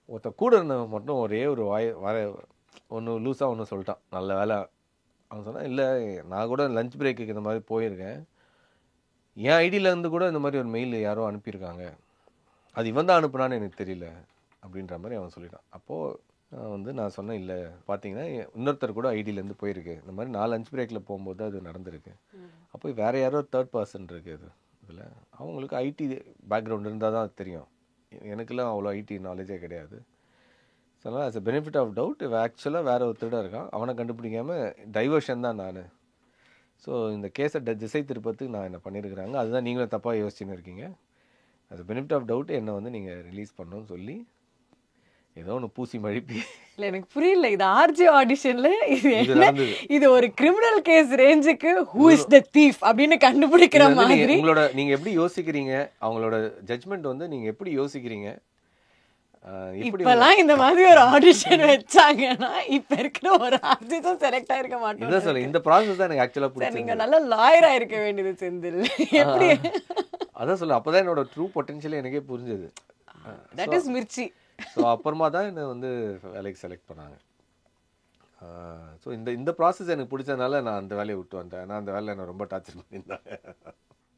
ஒருத்த கூட இருந்தவன் மட்டும் ஒரே ஒரு ஒன்று லூஸாக ஒன்று சொல்லிட்டான். நல்ல வேலை அவன் சொன்னான், இல்லை நான் கூட லஞ்ச் பிரேக்குக்கு இந்த மாதிரி போயிருக்கேன், என் ஐடியிலேருந்து கூட இந்த மாதிரி ஒரு மெயில் யாரோ அனுப்பியிருக்காங்க, அது இவன் தான் அனுப்புனான்னு எனக்கு தெரியல அப்படின்ற மாதிரி அவன் சொல்லிட்டான். அப்போது வந்து நான் சொன்னேன், இல்லை பார்த்தீங்கன்னா இன்னொருத்தர் கூட ஐடியிலேருந்து போயிருக்கு, இந்த மாதிரி நான் லஞ்ச் பிரேக்கில் போகும்போது அது நடந்திருக்கு. அப்போ வேறு யாரோ தேர்ட் பர்சன் இருக்குது அது இதில், அவங்களுக்கு ஐடி பேக்ரவுண்ட் இருந்தால் தான் தெரியும், எனக்குலாம் அவ்வளோ ஐடி நாலேஜே கிடையாது. ஸோ அதனால் as a benefit of doubt ஆக்சுவலாக வேறு ஒரு திருடம் இருக்கான், அவனை கண்டுபிடிக்காமல் டைவர்ஷன் தான் நான். ஸோ இந்த கேஸை திசை திருப்பத்துக்கு நான் என்ன பண்ணியிருக்கிறாங்க, அதுதான் நீங்களும் தப்பாக யோசிச்சுன்னு இருக்கீங்க. அது பெனிஃபிட் ஆஃப் டவுட் என்னை வந்து நீங்கள் ரிலீஸ் பண்ணணும்னு சொல்லி ஏதோ ஒன்று பூசி மழுப்பி. இல்லை எனக்கு புரியல, இது ஆர்ஜே ஆடிஷன்ல இது ஒரு கிரிமினல் கேஸ் ரேஞ்சுக்கு ஹூ இஸ் த தீஃப் அப்படின்னு கண்டுபிடிக்கிற மாதிரி நீங்க எப்படி யோசிக்கிறீங்க, அவங்களோட ஜட்ஜ்மெண்ட் வந்து நீங்க எப்படி யோசிக்கிறீங்க. இப்பெல்லாம் இந்த மாதிரி ஒரு ஆடிஷன் வச்சாங்கன்னா இப்ப இருக்கிற ஒரு ஆர்ஜிஸும் செலக்ட் ஆயிருக்க மாட்டோம். இதான் சொல்ல, இந்த ப்ராசஸ் தான் எனக்கு ஆக்சுவலா பிடிச்சது. நீங்க நல்ல லாயரா இருக்க வேண்டியது செந்தில். எப்படி அதான் சொல்ல, அப்பதான் என்னோட ட்ரூ பொட்டன்ஷியல் எனக்கே புரிஞ்சது. That is Mirchi. ஸோ அப்புறமா தான் என்னை வந்து வேலைக்கு செலக்ட் பண்ணாங்க. ஸோ இந்த ப்ராசஸ் எனக்கு பிடிச்சதுனால நான் அந்த வேலையை விட்டு வந்தேன். ஆனால் அந்த வேலையை நான் ரொம்ப டார்ச்சர் பண்ணியிருந்தாங்க.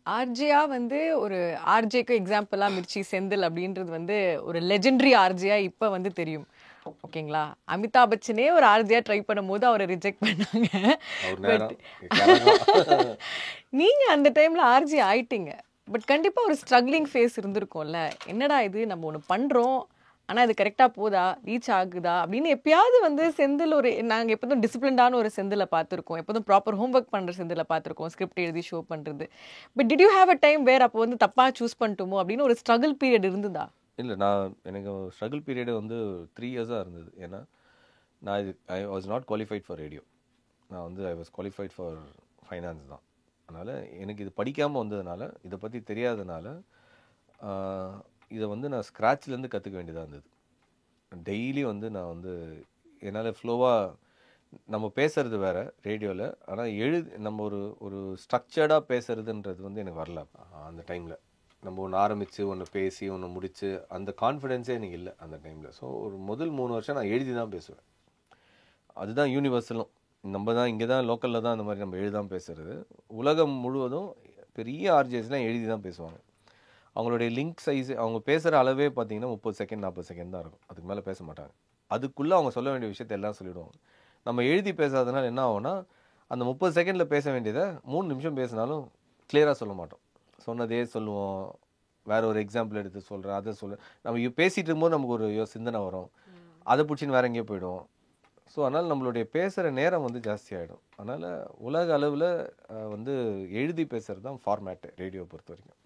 ஆர்ஜியா வந்து ஒரு ஆர்ஜேக்கு எக்ஸாம்பிளாக மிர்ச்சி செந்தில் அப்படின்றது வந்து ஒரு லெஜெண்டரி ஆர்ஜியா இப்போ வந்து தெரியும். ஓகேங்களா, அமிதாப் பச்சனே ஒரு ஆர்ஜியா ட்ரை பண்ணும்போது அவரை ரிஜெக்ட் பண்ணாங்க. நீங்கள் அந்த டைமில் ஆர்ஜி ஆயிட்டீங்க. பட் கண்டிப்பாக ஒரு ஸ்ட்ரகிளிங் ஃபேஸ் இருந்திருக்கும்ல, என்னடா இது நம்ம ஒன்று பண்ணுறோம் ஆனால் அது கரெக்டாக போதா, ரீச் ஆகுதா அப்படின்னு எப்பயாவது வந்து செந்தில் நாங்கள் எப்போதும் டிசிப்ளின்டான ஒரு செந்திலை பார்த்துருக்கோம், எப்போதும் ப்ராப்பர் ஹோம்ஒர்க் பண்ணுற செந்திலை பார்த்துருக்கோம், ஸ்கிரிப்ட் எழுதி ஷோ பண்ணுறது. But did you have a time where அப்போ வந்து தப்பாக சூஸ் பண்ணிட்டோமோ அப்படின்னு ஒரு ஸ்ட்ரகிள் பீரியட் இருந்ததா? இல்லை, எனக்கு ஸ்ட்ரகிள் பீரியடு வந்து 3 இயர்ஸாக இருந்தது. ஏன்னா I was not qualified for radio. நான் வந்து I was qualified for finance தான். அதனால் எனக்கு இது படிக்காமல் வந்ததுனால, இதை பற்றி தெரியாததுனால இதை வந்து நான் ஸ்க்ராட்ச்லேருந்து கற்றுக்க வேண்டியதாக இருந்தது. டெய்லி வந்து நான் வந்து என்னால் ஃப்ளோவாக நம்ம பேசுறது வேற ரேடியோவில், ஆனால் நம்ம ஒரு ஒரு ஸ்ட்ரக்சர்டாக பேசுறதுன்றது வந்து எனக்கு வரல அந்த டைமில். நம்ம ஒன்று ஆரம்பித்து ஒன்று பேசி ஒன்று முடித்து அந்த கான்ஃபிடென்ஸே எனக்கு இல்லை அந்த டைமில். ஸோ ஒரு முதல் 3 வருஷம் நான் எழுதி தான் பேசுவேன். அதுதான் யூனிவர்சலும். நம்ம தான் இங்கே தான் லோக்கலில் தான் அந்த மாதிரி நம்ம எழுதி தான் பேசுகிறது. உலகம் முழுவதும் பெரிய ஆர்ஜேஸ்லாம் எழுதி தான் பேசுவாங்க. அவங்களுடைய லிங்க் சைஸ், அவங்க பேசுகிற அளவே பார்த்தீங்கன்னா 30 செகண்ட் 40 செகண்ட் தான் இருக்கும். அதுக்கு மேலே பேச மாட்டாங்க. அதுக்குள்ளே அவங்க சொல்ல வேண்டிய விஷயத்தை எல்லாம் சொல்லிவிடுவாங்க. நம்ம எழுதி பேசாதனால என்ன ஆகும்னா, அந்த 30 செகண்டில் பேச வேண்டியதை 3 நிமிஷம் பேசினாலும் கிளியராக சொல்ல மாட்டோம். சொன்னதே சொல்லுவோம். வேற ஒரு எக்ஸாம்பிள் எடுத்து சொல்கிறேன், அதை நம்ம பேசிகிட்டு இருக்கும்போது நமக்கு ஒரு சிந்தனை வரும். அதை பிடிச்சின்னு வேற எங்கேயோ போயிடுவோம். ஸோ அதனால் நம்மளுடைய பேசுகிற நேரம் வந்து ஜாஸ்தி ஆகிடும். அதனால் உலக அளவில் வந்து எழுதி பேசுகிறது தான் ஃபார்மேட்டு ரேடியோ பொறுத்த வரைக்கும்.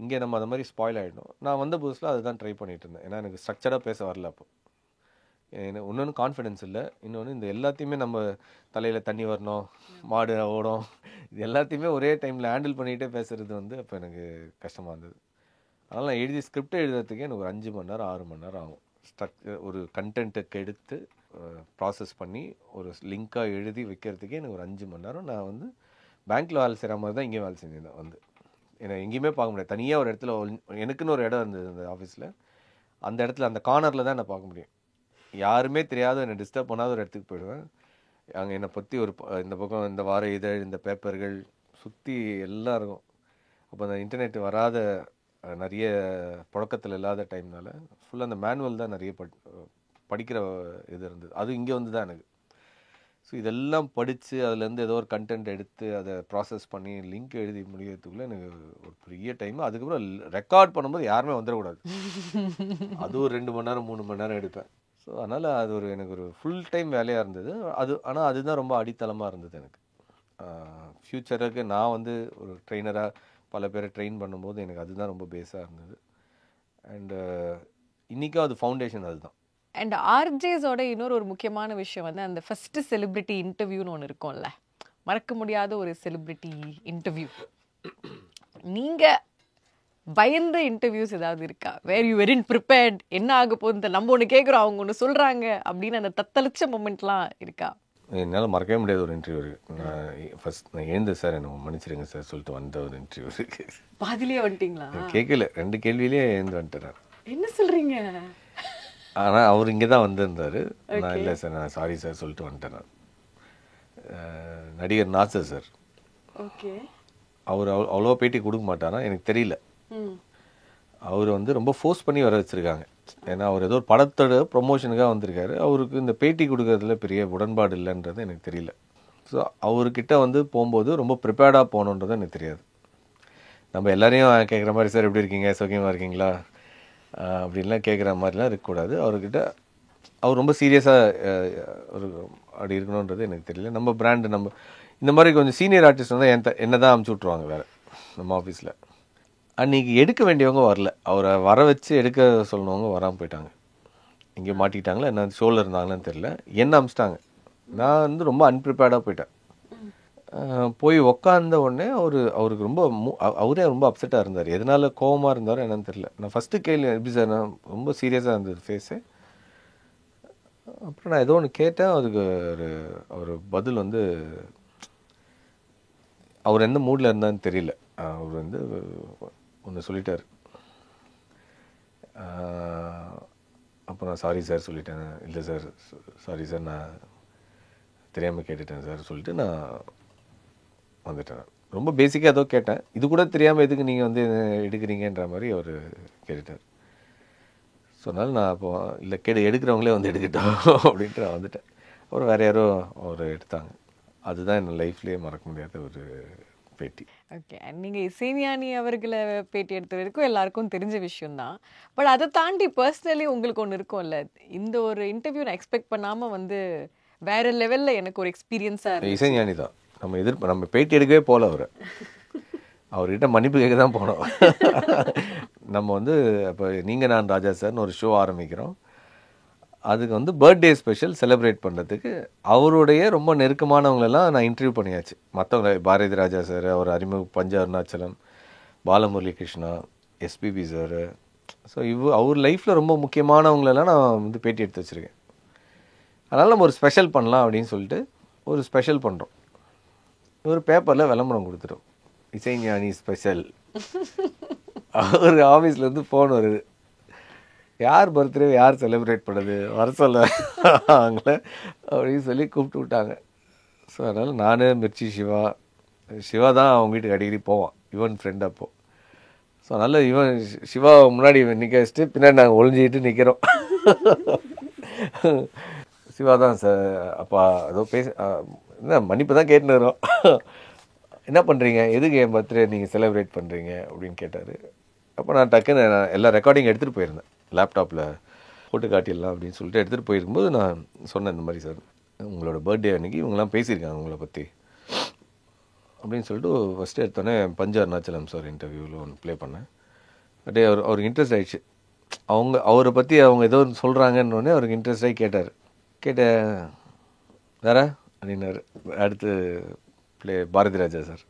இங்கே நம்ம அது மாதிரி ஸ்பாயில் ஆகிடும். நான் வந்த புதுசில் அதுதான் ட்ரை பண்ணிகிட்டு இருந்தேன். ஏன்னா எனக்கு ஸ்ட்ரக்சர்டாக பேச வரல. அப்போ இன்னொன்று கான்ஃபிடென்ஸ் இல்லை. இன்னொன்று இந்த எல்லாத்தையுமே நம்ம தலையில் தண்ணி வரணும், மாடு ஓடும், இது எல்லாத்தையுமே ஒரே டைமில் ஹேண்டில் பண்ணிகிட்டே பேசுகிறது வந்து அப்போ எனக்கு கஷ்டமாக இருந்தது. அதனால் நான் எழுதி ஸ்கிரிப்டை எழுதுறதுக்கே எனக்கு ஒரு 5 மணி நேரம் 6 மணி நேரம் ஆகும். ஒரு கண்டென்ட்டுக்கு எடுத்து ப்ராசஸ் பண்ணி ஒரு லிங்காக எழுதி வைக்கிறதுக்கே எனக்கு ஒரு 5 மணி நேரம். நான் வந்து பேங்க்கில் வேலை செய்கிற மாதிரி தான் இங்கேயும் வேலை செஞ்சிருந்தேன். வந்து என்னை எங்கேயுமே பார்க்க முடியாது. தனியாக ஒரு இடத்துல எனக்குன்னு ஒரு இடம் இருந்தது அந்த ஆஃபீஸில். அந்த இடத்துல அந்த கார்னரில் தான் என்னை பார்க்க முடியும். யாருமே தெரியாத என்னை டிஸ்டர்ப் பண்ணாத ஒரு இடத்துக்கு போயிடுவேன். அங்கே என்னை பற்றி இந்த பக்கம் இந்த வார இதழ், இந்த பேப்பர்கள் சுற்றி எல்லாம் இருக்கும். அப்போ அந்த இன்டர்நெட் வராத நிறைய புழக்கத்தில் இல்லாத டைம்னால ஃபுல்லாக அந்த மேனுவல் தான் நிறைய படிக்கிற இது இருந்தது. அது இங்கே வந்து தான் எனக்கு. ஸோ இதெல்லாம் படித்து அதுலேருந்து ஏதோ ஒரு கண்டென்ட் எடுத்து அதை ப்ராசஸ் பண்ணி லிங்க் எழுதி முடிகிறதுக்குள்ளே எனக்கு ஒரு பெரிய டைம். அதுக்கப்புறம் ரெக்கார்ட் பண்ணும்போது யாருமே வந்துடக்கூடாது. அது ஒரு 2 மணி நேரம் 3 மணி நேரம் எடுப்பேன். ஸோ அதனால் அது எனக்கு ஒரு ஃபுல் டைம் வேலையாக இருந்தது. ஆனால் அதுதான் ரொம்ப அடித்தளமாக இருந்தது எனக்கு. ஃப்யூச்சருக்கு நான் வந்து ஒரு ட்ரெயினராக பல பேரை ட்ரெயின் பண்ணும்போது எனக்கு அதுதான் ரொம்ப பேஸாக இருந்தது. அண்டு இன்றைக்கும் அது ஃபவுண்டேஷன் அதுதான். அண்ட் ஆர்ஜேஸோட இன்னொரு ஒரு முக்கியமான விஷயம் வந்து அந்த ஃபர்ஸ்ட் செலிபிரிட்டி இன்டர்வியூன்னு ஒன்று இருக்கும்ல, மறக்க முடியாத ஒரு செலிபிரிட்டி இன்டர்வியூ. நீங்கள் பயந்த இன்டர்வியூஸ் ஏதாவது இருக்கா? வேர் யூ வெரி ப்ரிப்பேர்ட், என்ன ஆக போகுது, நம்ம ஒன்று கேட்குறோம் அவங்க ஒன்று சொல்கிறாங்க அப்படின்னு அந்த தத்தளிச்ச மொமெண்ட்லாம் இருக்கா? என்னால் மறக்கவே முடியாத ஒரு இன்டர்வியூ இருக்குது. நான் எழுந்து சார் என்ன மன்னிச்சிடுங்க சார் சொல்லிட்டு வந்த ஒரு இன்டர்வியூ இருக்குது. பாதிலேயே வந்துட்டிங்களா? கேட்கல, 2 கேள்வியிலேயே எழுந்து வந்துட்டேன். என்ன சொல்கிறீங்க? ஆனால் அவர் இங்கே தான் வந்திருந்தார். நான் இல்லை சார், நான் சாரி சார் சொல்லிட்டு வந்துட்டேன். நான் நடிகர் நாசர் சார். ஓகே. அவர் அவ்வளோவா பேட்டி கொடுக்க மாட்டாரா எனக்கு தெரியல. அவர் வந்து ரொம்ப ஃபோர்ஸ் பண்ணி வர வச்சுருக்காங்க. ஏன்னா அவர் ஏதோ ஒரு படத்தோட ப்ரொமோஷனுக்காக வந்திருக்காரு. அவருக்கு இந்த பேட்டி கொடுக்கறதுல பெரிய உடன்பாடு இல்லைன்றது எனக்கு தெரியல. ஸோ அவர்கிட்ட வந்து போகும்போது ரொம்ப ப்ரிப்பேர்டாக போகணுன்றது எனக்கு தெரியாது. நம்ம எல்லாரையும் கேட்குற மாதிரி சார் எப்படி இருக்கீங்க, சௌக்கியமாக இருக்கீங்களா அப்படின்லாம் கேட்குற மாதிரிலாம் இருக்கக்கூடாது. அவர்கிட்ட அவர் ரொம்ப சீரியஸாக ஒரு அப்படி இருக்கணுன்றது எனக்கு தெரியல. நம்ம பிராண்டு நம்ம இந்த மாதிரி கொஞ்சம் சீனியர் ஆர்டிஸ்ட் வந்து என்ன தான் அமுச்சு விட்ருவாங்க வேறு நம்ம ஆஃபீஸில். அன்றைக்கி எடுக்க வேண்டியவங்க வரல, அவரை வர வச்சு எடுக்க சொன்னவங்க வராமல் போயிட்டாங்க. இங்கே மாட்டிக்கிட்டாங்களா என்ன, ஷோவில் இருந்தாங்களான்னு தெரியல. என்ன அமிச்சிட்டாங்க. நான் வந்து ரொம்ப அன்ப்ரிப்பேர்டாக போயிட்டேன். போய் உக்காந்த உடனே அவருக்கு ரொம்ப அவரே ரொம்ப அப்செட்டாக இருந்தார். எதனால் கோவமாக இருந்தாரோ என்னன்னு தெரியல. நான் ஃபஸ்ட்டு கேள்வி எப்படி சார், நான் ரொம்ப சீரியஸாக இருந்தது ஃபேஸு. அப்புறம் நான் ஏதோ ஒன்று கேட்டேன். அதுக்கு ஒரு பதில் வந்து அவர் எந்த மூடில் இருந்தான்னு தெரியல. அவர் வந்து ஒன்று சொல்லிட்டார். அப்போ நான் சாரி சார் சொல்லிட்டேன். இல்லை சார் சாரி சார் நான் தெரியாமல் கேட்டுட்டேன் சார் சொல்லிட்டு நான் வந்துட்டேன். ரொம்ப பேசிக்காக ஏதோ கேட்டேன். இது கூட தெரியாமல் எதுக்கு நீங்கள் வந்து எடுக்கிறீங்கன்ற மாதிரி அவர் கேட்டுட்டார். ஸோ அதனால் நான் அப்போ இல்லை எடுக்கிறவங்களே வந்து எடுக்கட்டும் அப்படின்ட்டு நான் வந்துட்டேன். அப்புறம் வேறு யாரோ அவர் எடுத்தாங்க. அதுதான் என் லைஃப்லேயே மறக்க முடியாத ஒரு பேட்டி. ஓகே. நீங்கள் இசைஞானி அவர்களை பேட்டி எடுத்த வரைக்கும் எல்லாருக்கும் தெரிஞ்ச விஷயம்தான். பட் அதை தாண்டி பர்சனலி உங்களுக்கு ஒன்று இருக்கும்ல, இந்த ஒரு இன்டர்வியூ நான் எக்ஸ்பெக்ட் பண்ணாமல் வந்து வேற லெவலில் எனக்கு ஒரு எக்ஸ்பீரியன்ஸாக இருக்கு. இசைஞானி தான் நம்ம பேட்டி எடுக்கவே போகல. அவர்கிட்ட மன்னிப்பு கேட்க தான் போனோம். நம்ம வந்து இப்போ நீங்கள் நான் ராஜா சார்னு ஒரு ஷோ ஆரம்பிக்கிறோம். அதுக்கு வந்து பர்த்டே ஸ்பெஷல் செலிப்ரேட் பண்ணுறதுக்கு அவருடைய ரொம்ப நெருக்கமானவங்களெல்லாம் நான் இன்டர்வியூ பண்ணியாச்சு. மற்றவங்க பாரதி ராஜா சார், அவர் அறிமுக Panchu Arunachalam, Balamurali Krishna, SPB sir. So அவர் லைஃப்பில் ரொம்ப முக்கியமானவங்களெல்லாம் நான் வந்து பேட்டி எடுத்து வச்சுருக்கேன். அதனால் நம்ம ஒரு ஸ்பெஷல் பண்ணலாம் அப்படின்னு சொல்லிட்டு ஒரு ஸ்பெஷல் பண்ணுறோம். ஒரு பேப்பரில் விளம்பரம் கொடுத்துட்டோம், இசைஞானி ஸ்பெஷல். ஒரு ஆஃபீஸ்லேருந்து ஃபோன் வருது, யார் பர்த்டே யார் செலிப்ரேட் பண்ணுது வர சொல்ல அவங்கள அப்படின்னு சொல்லி கூப்பிட்டு விட்டாங்க. ஸோ அதனால் நான், மிர்ச்சி, சிவா தான் அவங்க வீட்டுக்கு அடிக்கடி போவான், யுவன் ஃப்ரெண்ட் அப்போது. ஸோ அதனால் சிவா முன்னாடி நிற்க வச்சுட்டு பின்னாடி நாங்கள் ஒளிஞ்சிக்கிட்டு நிற்கிறோம். சிவா தான் சார் அப்பா ஏதோ என்ன மன்னிப்பு தான் கேட்டுன்னு வரோம். என்ன பண்ணுறீங்க, எதுக்கு என் பர்த்டே நீங்கள் செலிப்ரேட் பண்ணுறீங்க அப்படின்னு கேட்டார். அப்போ நான் டக்குன்னு எல்லா ரெக்கார்டிங் எடுத்துகிட்டு போயிருந்தேன், லேப்டாப்பில் போட்டு காட்டிடலாம் அப்படின்னு சொல்லிட்டு எடுத்துகிட்டு போயிருக்கும்போது நான் சொன்னேன், இந்த மாதிரி சார் உங்களோட பர்த்டே அன்றைக்கி இவங்கெல்லாம் பேசியிருக்காங்க உங்களை பற்றி அப்படின்னு சொல்லிட்டு ஃபஸ்ட்டு எடுத்தோடனே பஞ்சு அருணாச்சலம் சார் இன்டர்வியூவில் ஒன்று ப்ளே பண்ணேன். அப்படியே அவருக்கு இன்ட்ரெஸ்ட் ஆகிடுச்சு. அவரை பற்றி அவங்க ஏதோ ஒன்று சொல்கிறாங்கன்னொடனே அவருக்கு இன்ட்ரெஸ்ட் ஆகி கேட்டேன் வேற அப்படின்னாரு. அடுத்து பாரதி ராஜா சார்,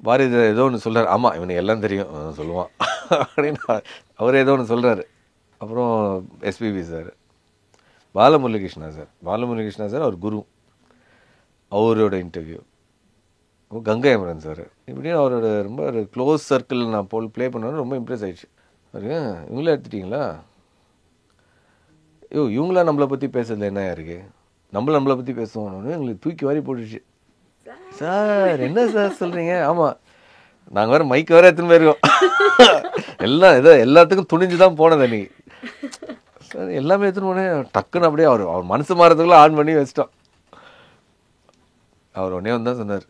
பாரதி ராஜா ஏதோ ஒன்று சொல்கிறார், ஆமாம் இவனுக்கு எல்லாம் தெரியும் சொல்லுவான் அப்படின்னு அவர் ஏதோ ஒன்று சொல்கிறாரு. அப்புறம் எஸ்பிபி சார், பாலமுரளிகிருஷ்ணா சார் அவர் குரு, அவரோட இன்டர்வியூ. கங்கை அமரன் சார், இப்படின்னு அவரோட ரொம்ப ஒரு க்ளோஸ் சர்க்கிள் நான் ப்ளே பண்ணோன்னு ரொம்ப இம்ப்ரெஸ் ஆகிடுச்சு. இவங்களே எடுத்துட்டிங்களா, இவங்களாம் நம்மளை பற்றி பேசுறதுல என்ன இருக்குது, நம்மளை பற்றி பேசுவோம்னு எங்களுக்கு தூக்கி வாரி போட்டுச்சு. சார் என்ன சார் சொல்கிறீங்க, ஆமாம் நாங்கள் வேறு மைக்கு வேறு எடுத்துன்னு போயிருக்கோம், எல்லாம் எல்லாத்துக்கும் துணிஞ்சு தான் போனது அன்றைக்கி. சார் எல்லாமே எடுத்துன்னு போனேன், டக்குன்னு அப்படியே அவர் மனசு மாறதுக்குள்ளே ஆன் பண்ணி வச்சிட்டோம். அவர் உடனே வந்து தான் சொன்னார்,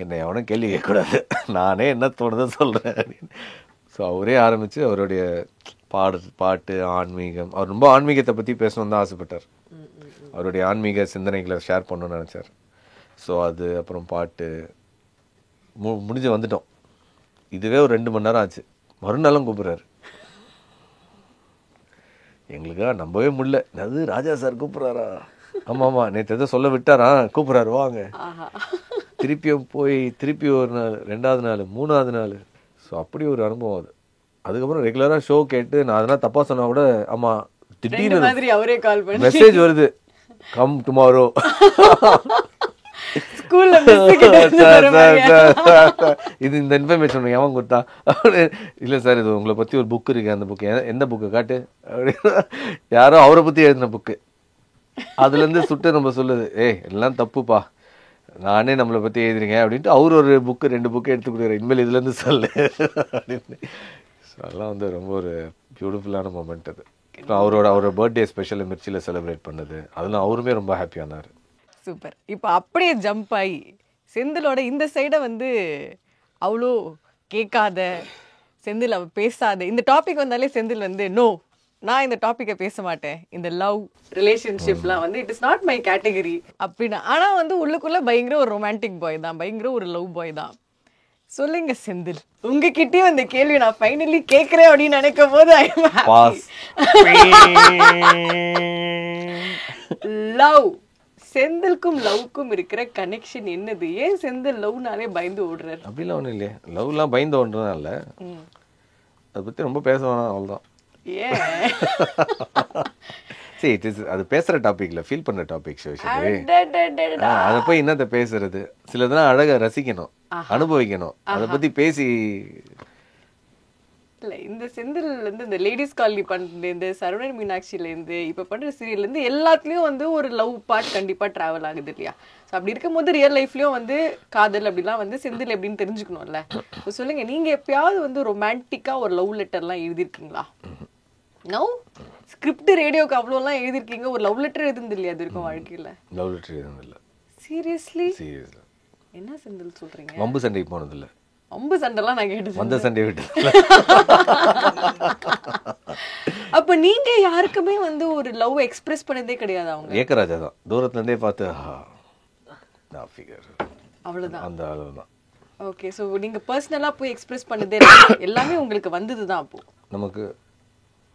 என்னை எவனும் கேள்வி கேட்கக்கூடாது, நானே என்ன தோணுதோ சொல்கிறேன் அப்படின்னு. ஸோ அவரே ஆரம்பித்து அவருடைய பாட்டு ஆன்மீகம், அவர் ரொம்ப ஆன்மீகத்தை பற்றி பேசணுன்னு தான் ஆசைப்பட்டார். அவருடைய ஆன்மீக சிந்தனைகளை ஷேர் பண்ணணும்னு நினச்சார். ஸோ அது அப்புறம் பாட்டு முடிஞ்சு வந்துட்டோம். இதுவே ஒரு 2 மணி நேரம் ஆச்சு. மறுநாளும் கூப்பிட்றாரு, எங்களுக்கா நம்பவே முடியல, அது ராஜா சார் கூப்பிட்றாரா, ஆமாம் நேற்று எதோ சொல்ல விட்டாரா, கூப்பிட்றாரு வாங்க. திருப்பி ஒரு நாள், 2வது நாள், 3வது நாள். ஸோ அப்படி ஒரு அனுபவம் அது. அதுக்கப்புறம் ரெகுலராக ஷோ கேட்டு நான் அதெல்லாம் தப்பாக சொன்னால் கூட, ஆமாம் திடீர்னு அவரே கால் பண்ணி மெசேஜ் வருது, கம் டுமாரோ. இது இந்த இன்ஃபர்மேஷன் எவன் கொடுத்தா, இல்லை சார் இது உங்களை பற்றி ஒரு புக் இருக்கு, அந்த புக்கு எந்த புக்கு காட்டு அப்படின்னு யாரோ அவரை பற்றி எழுதின புக்கு, அதுலேருந்து சுட்டு நம்ம சொல்லுது, எல்லாம் தப்புப்பா, நானே நம்மளை பற்றி எழுதுறீங்க அப்படின்ட்டு அவர் ஒரு 2 புக்கு எடுத்து கொடுக்குறாரு, இனிமேல் இதுலேருந்து சொல்லு அப்படின்னு. ஸோ அதெல்லாம் வந்து ரொம்ப ஒரு பியூட்டிஃபுல்லான மூமெண்ட் அது. இப்போ அவரோட பர்த்டே ஸ்பெஷல் மிர்ச்சியில் செலிப்ரேட் பண்ணது, அதெல்லாம் அவருமே ரொம்ப ஹாப்பியானார். சூப்பர். இப்போ அப்படியே ஜம்ப் ஆகி செந்திலோட இந்த சைடை வந்து அவ்வளோ கேட்காத, செந்தில் அவ பேசாத, இந்த டாபிக் வந்தாலே செந்தில் வந்து நோ, நான் இந்த டாப்பிக்கை பேச மாட்டேன், இந்த லவ் ரிலேஷன்ஷிப்லாம் வந்து it is not my category அப்படின்னு. ஆனால் வந்து உள்ளுக்குள்ளே பயங்கர ஒரு ரொமான்டிக் பாய் தான், பயங்கர ஒரு லவ் பாய் தான். சொல்லுங்க செந்தில், உங்ககிட்டயும் இந்த கேள்வி நான் ஃபைனலி கேட்குறேன் அப்படின்னு நினைக்கும் போது லவ், செந்திலுக்கும் லவ்க்கும் இருக்கிற கனெக்ஷன் என்னது? ஏன் செந்தில் லவ்னாலே பயந்து ஓடுறாரு? அப்படிலாம் ஒன்றும் இல்லையே, லவ்லாம் பயந்து ஓடுறதுனால இல்லை, அதை பற்றி ரொம்ப பேச வேணாம், அவ்வளோதான். சரி, அது பேசுகிற டாபிக்ல ஃபீல் பண்ணுற டாபிக் சிவசங்கரி, அதை போய் என்னத்தை பேசுறது, சிலதெல்லாம் அழகாக ரசிக்கணும், அனுபவிக்கணும், அதை பற்றி பேசி. இல்லை, இந்த செந்தில்லேருந்து இந்த லேடிஸ் காலனி பண்ணுறது, சரவணன் மீனாட்சியிலேருந்து இப்போ பண்ணுற சீரியல்லேருந்து எல்லாத்துலேயும் வந்து ஒரு லவ் பார்ட் கண்டிப்பாக ட்ராவல் ஆகுது இல்லையா? ஸோ அப்படி இருக்கும்போது ரியல் லைஃப்லேயும் வந்து காதல் அப்படிலாம் வந்து செந்தில் எப்படின்னு தெரிஞ்சுக்கணும்ல. ஸோ சொல்லுங்கள், நீங்கள் எப்பயாவது வந்து ரொமான்டிக்காக ஒரு லவ் லெட்டர்லாம் எழுதியிருக்கீங்களா? நோ, ஸ்கிரிப்ட் ரேடியோக்கு அவ்வளோலாம் எழுதியிருக்கீங்க, ஒரு லவ் லெட்டர் எழுதுந்து இல்லையா அது இருக்கும் வாழ்க்கையில்? லவ் லெட்டர் எழுதுனது இல்லை. சீரியஸ்லி? என்ன செந்தில் சொல்கிறீங்க? வம்பு சண்டைக்கு போனதில்லை. வம்பு சண்டைலாம் நான் கேட்டது, வந்த சண்டை விட்டு. அப்ப நீங்க யாருக்குமே வந்து ஒரு லவ் எக்ஸ்பிரஸ் பண்ணதே கிடையாது? அவங்க ஏக்கராஜா தான் தூரத்துல இருந்தே பார்த்து அவ்வளவுதான், அந்த அளவுதான். ஓகே. ஸோ நீங்க பர்சனலா போய் எக்ஸ்பிரஸ் பண்ணதே எல்லாமே உங்களுக்கு வந்ததுதான் அப்போ நமக்கு?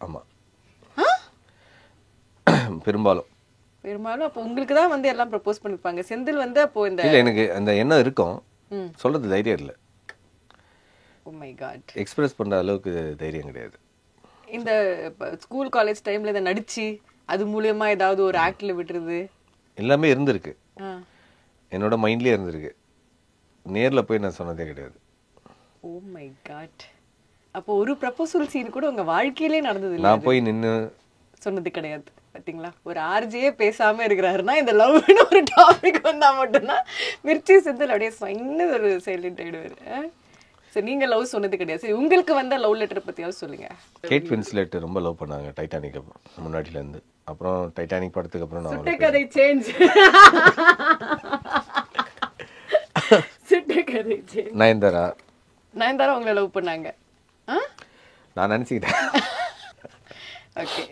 ஆமா, பெரும்பாலும் அப்போ உங்களுக்கு தான் வந்து எல்லாம் ப்ரப்போஸ் பண்ணிருப்பாங்க. செந்தில் வந்து அப்போ இந்த இல்லை, எனக்கு அந்த எண்ணம் இருக்கும், சொல்றது தைரியம் இல்லை. ஓ மை காட், எக்ஸ்பிரஸ் பண்ற அளவுக்கு தைரியம் கிடையாது. இந்த ஸ்கூல் காலேஜ் டைம்ல இதை நடிச்சு அது மூலியமா ஏதாவது ஒரு ஆக்ட்ல விட்டுறது எல்லாமே இருந்திருக்கு, என்னோட மைண்ட்லேயே இருந்திருக்கு. நேரில் போய் நான் சொன்னதே கிடையாது. Oh my god. அப்போ ஒரு ப்ரப்போசல் சீன் கூட உங்க வாழ்க்கையிலே நடந்தது இல்ல? நான் போய் நின்று சொன்னது கிடையாது. பாத்தீங்களா, ஒரு ஆர்ஜியே பேசாம இருக்கிறாருன்னா இந்த லவ்னு ஒரு டாபிக் வந்தா மட்டும்தான் மிர்ச்சி செந்தில் அப்படியே சொன்னு ஒரு சைலண்ட் ஆயிடுவாரு. சரி, நீங்க லவ் சொன்னது கிடையாது. சரி, உங்களுக்கு வந்த லவ் லெட்டர் பத்தியாவது சொல்லுங்க. கேட் வின்ஸ்லெட் ரொம்ப லவ் பண்ணாங்க டைட்டானிக் முன்னாடியிலேருந்து. அப்புறம் டைட்டானிக் படத்துக்கு அப்புறம் நான் சுட்ட கதை சேஞ்ச். சுட்ட கதை சேஞ்ச். நயன்தாரா உங்களை லவ் பண்ணாங்க. நான் நினச்சிக்கிட்டேன். ஓகே,